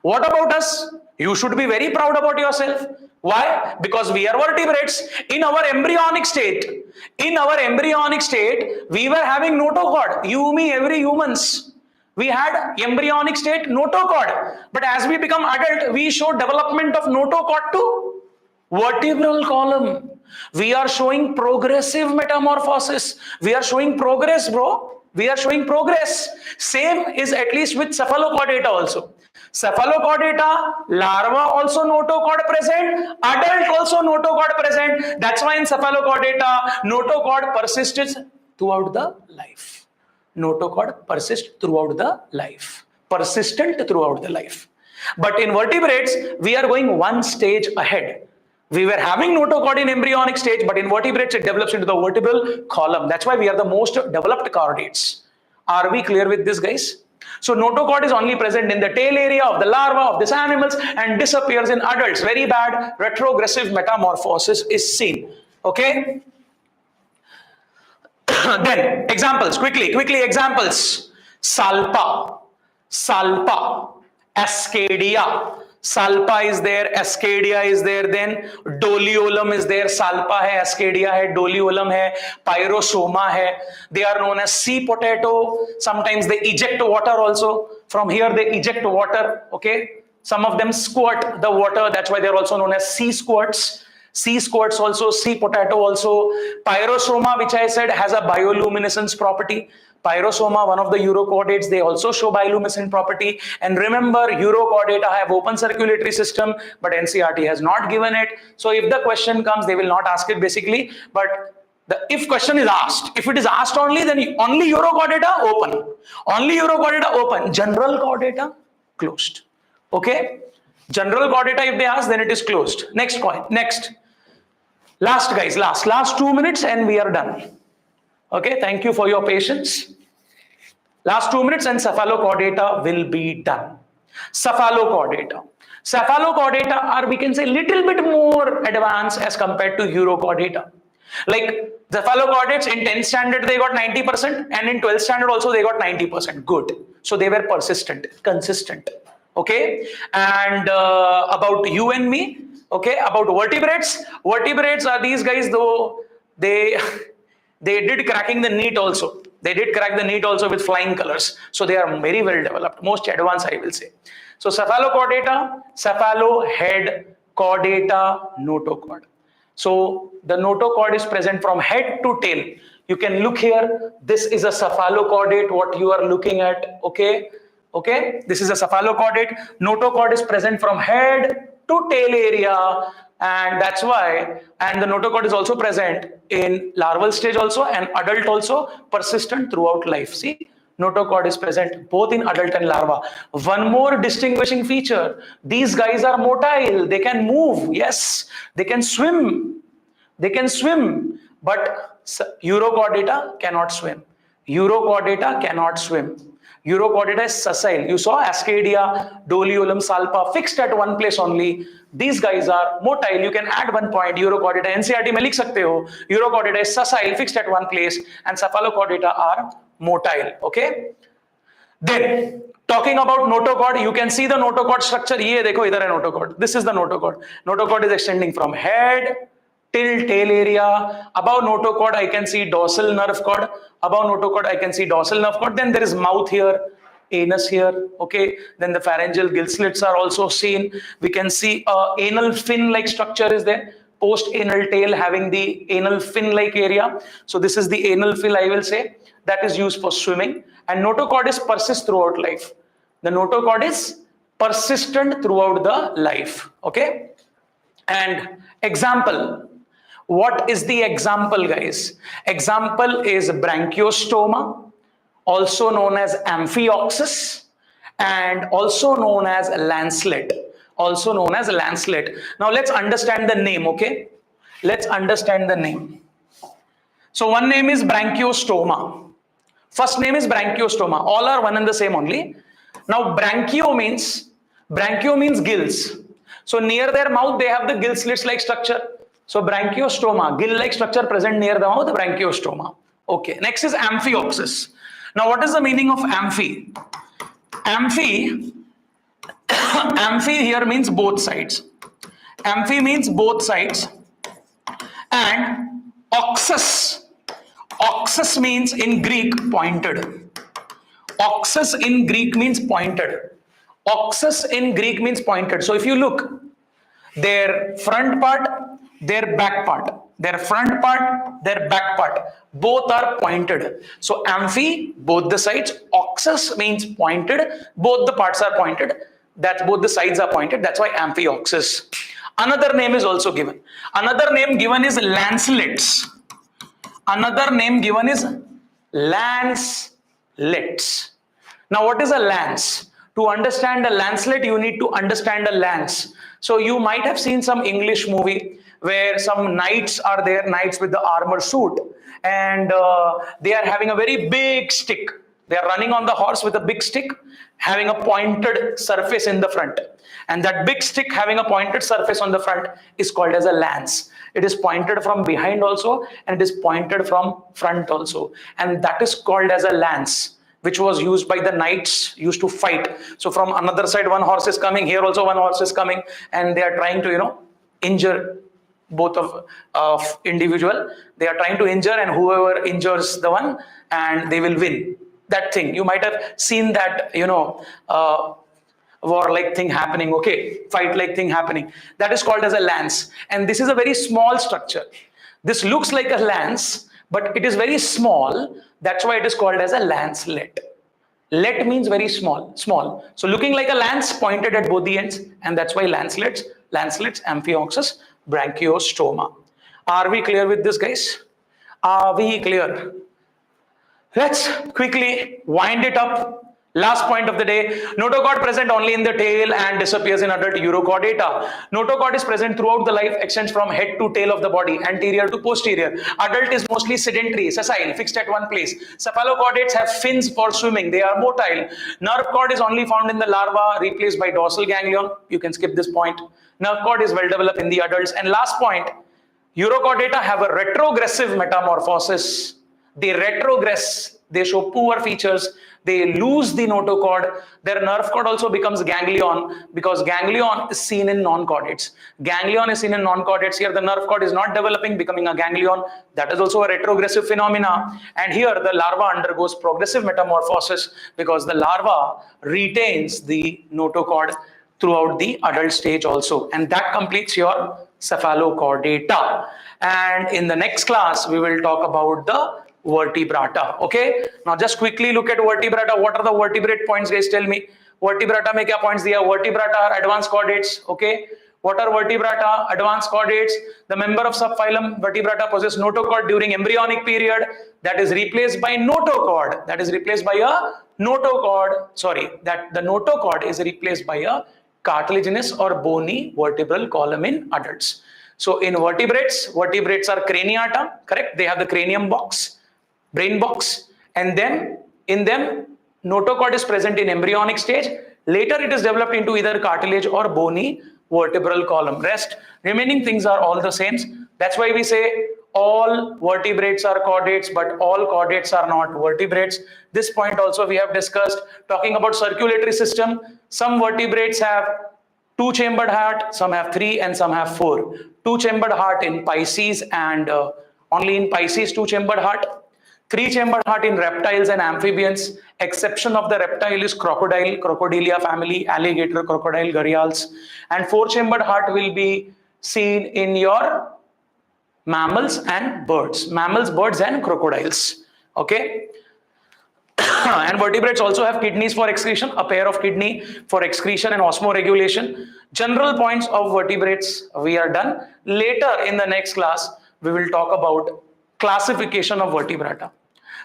Speaker 1: What about us? You should be very proud about yourself. Why? Because we are vertebrates. In our embryonic state, we were having notochord. You, me, every humans. We had embryonic state notochord, but as we become adult, we show development of notochord to vertebral column. We are showing progressive metamorphosis. We are showing progress, bro. We are showing progress. Same is at least with Cephalochordata also. Cephalochordata, larva also notochord present, adult also notochord present. That's why in Cephalochordata, notochord persists throughout the life. Notochord persists throughout the life. Persistent throughout the life. But in vertebrates, we are going one stage ahead. We were having notochord in embryonic stage, but in vertebrates, it develops into the vertebral column. That's why we are the most developed chordates. Are we clear with this, guys? So notochord is only present in the tail area of the larva of these animals and disappears in adults. Very bad retrogressive metamorphosis is seen. Okay? Then examples, quickly examples. Salpa, Ascadia. Salpa is there, Ascadia is there, then Doliolum is there. Salpa hai, Ascadia hai, Doliolum hai, Pyrosoma hai. They are known as sea potato. Sometimes they eject water also. From here they eject water, okay? Some of them squirt the water. That's why they're also known as sea squirts. Sea squirts also, sea potato also. Pyrosoma, which I said, has a bioluminescence property. Pyrosoma, one of the urochordates, they also show bioluminescent property. And remember, urochordata have open circulatory system, but NCERT has not given it. So if the question comes, they will not ask it basically. But if question is asked, if it is asked only, then only urochordata open. Only urochordata open. General chordata closed. Okay? General chordata, if they ask, then it is closed. Next point. Next. Last, guys. Last 2 minutes and we are done. Okay, thank you for your patience. Last 2 minutes and Cephalochordata will be done. Cephalochordata. Cephalochordata are, we can say, little bit more advanced as compared to Urochordata. Like cephalochordates in 10th standard they got 90% and in 12th standard also they got 90%. Good. So they were persistent, consistent. Okay. And about you and me, okay, about vertebrates. Vertebrates are these guys, though they they did cracking the NEET also. They did crack the NEET also with flying colors. So they are very well developed, most advanced I will say. So Cephalochordata, cephalo, head, chordata, notochord. So the notochord is present from head to tail. You can look here. This is a cephalochordate, what you are looking at. Okay. Okay. This is a cephalochordate. Notochord is present from head to tail area. And that's why, and the notochord is also present in larval stage also and adult also, persistent throughout life. See, notochord is present both in adult and larva. One more distinguishing feature, these guys are motile, they can move, yes, they can swim, but Urochordata cannot swim. Urochordata cannot swim. Urochordata is sessile. You saw Ascadia, Doliolum, Salpa fixed at one place only. These guys are motile. You can add 1 point. Urochordata NCERT में लिख सकते हो. Urochordata is sessile, fixed at one place, and Cephalochordata are motile. Okay. Then talking about notochord, you can see the notochord structure. ये देखो इधर है notochord. This is the notochord. Notochord is extending from head till tail area. Above notochord, I can see dorsal nerve cord. Above notochord, I can see dorsal nerve cord. Then there is mouth here, anus here. Okay. Then the pharyngeal gill slits are also seen. We can see anal fin-like structure is there. Post-anal tail having the anal fin-like area. So this is the anal fin, I will say. That is used for swimming. And notochord is persist throughout life. The notochord is persistent throughout the life. Okay. And example. What is the example, guys? Example is branchiostoma, also known as amphioxus, and also known as lancelet. Also known as lancelet. Now let's understand the name, okay? Let's understand the name. So one name is branchiostoma. First name is branchiostoma. All are one and the same only. Now branchio means gills. So near their mouth they have the gill slits like structure. So branchiostoma, gill-like structure present near the mouth, branchiostoma. Okay. Next is amphioxus. Now what is the meaning of amphi? Amphi here means both sides. Amphi means both sides. And oxus means in Greek pointed. Oxus in Greek means pointed. Oxus in Greek means pointed. So if you look, their front part, their back part, their front part, their back part, both are pointed. So amphi, both the sides. Oxus means pointed, both the parts are pointed. That's both the sides are pointed. That's why amphioxus. Another name is also given. Another name given is lancelets. Another name given is lancelets. Now what is a lance? To understand a lancelet, you need to understand a lance. So you might have seen some English movie where some knights are there, knights with the armor suit, and they are having a very big stick. They are running on the horse with a big stick, having a pointed surface in the front. And that big stick having a pointed surface on the front is called as a lance. It is pointed from behind also, and it is pointed from front also. And that is called as a lance, which was used by the knights, used to fight. So from another side, one horse is coming, here also one horse is coming, and they are trying to, injure both of individual. They are trying to injure, and whoever injures the one, and they will win. That thing, you might have seen that, war-like thing happening, okay, fight-like thing happening. That is called as a lance. And this is a very small structure. This looks like a lance, but it is very small. That's why it is called as a lancelet. Let means very small. So looking like a lance, pointed at both the ends, and that's why lancelets, amphioxus, branchiostoma. Are we clear with this, guys? Are we clear? Let's quickly wind it up. Last point of the day, notochord present only in the tail and disappears in adult Urochordata. Notochord is present throughout the life, extends from head to tail of the body, anterior to posterior. Adult is mostly sedentary, sessile, fixed at one place. Cephalochordates have fins for swimming, they are motile. Nerve cord is only found in the larva, replaced by dorsal ganglion. You can skip this point. Nerve cord is well developed in the adults. And last point, Urochordata have a retrogressive metamorphosis. They retrogress, they show poor features, they lose the notochord, their nerve cord also becomes ganglion because ganglion is seen in non-chordates. Ganglion is seen in non-chordates. Here the nerve cord is not developing, becoming a ganglion. That is also a retrogressive phenomena. And here the larva undergoes progressive metamorphosis because the larva retains the notochord throughout the adult stage also. And that completes your Cephalochordata. And in the next class, we will talk about the Vertebrata. Okay, now just quickly look at Vertebrata. What are the vertebrate points, guys? Tell me. Vertebrata mein kya points diya? Vertebrata are advanced chordates. Okay, what are Vertebrata? Advanced chordates. The member of subphylum Vertebrata possess notochord during embryonic period. That is replaced by notochord. That is replaced by a notochord. Sorry, that the notochord is replaced by a cartilaginous or bony vertebral column in adults. So in vertebrates are craniata, correct? They have the cranium box, brain box, and then in them notochord is present in embryonic stage. Later it is developed into either cartilage or bony vertebral column. Rest remaining things are all the same. That's why we say all vertebrates are chordates, but all chordates are not vertebrates. This point also we have discussed. Talking about circulatory system, some vertebrates have two-chambered heart, some have 3 and some have 4. Two-chambered heart in Pisces and only in Pisces two-chambered heart. 3-chambered heart in reptiles and amphibians. Exception of the reptile is crocodile, Crocodilia family, alligator, crocodile, gharials. And 4-chambered heart will be seen in your mammals and birds. Mammals, birds and crocodiles. Okay. And vertebrates also have kidneys for excretion, a pair of kidney for excretion and osmoregulation. General points of vertebrates we are done. Later in the next class, we will talk about classification of vertebrata.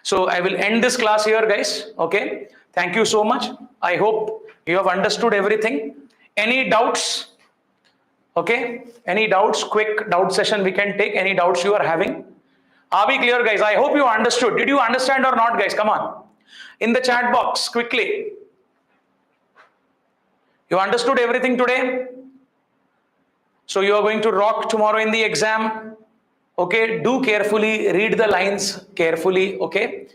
Speaker 1: So I will end this class here, guys. Okay. Thank you so much. I hope you have understood everything. Any doubts? Okay. Any doubts? Quick doubt session we can take. Any doubts you are having? Are we clear, guys? I hope you understood. Did you understand or not, guys? Come on. In the chat box, quickly. You understood everything today? So you are going to rock tomorrow in the exam. Okay, do carefully read the lines carefully. Okay,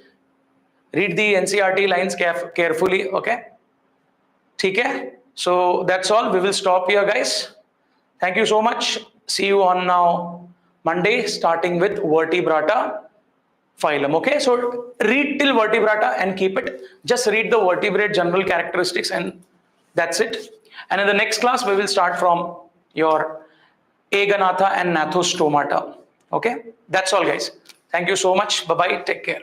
Speaker 1: read the NCERT lines carefully. Okay, okay. So that's all. We will stop here, guys. Thank you so much. See you on now Monday, starting with Vertebrata phylum. Okay, so read till Vertebrata and keep it. Just read the vertebrate general characteristics and that's it. And in the next class, we will start from your Agonatha and Gnathostomata. Okay, that's all, guys. Thank you so much. Bye-bye. Take care.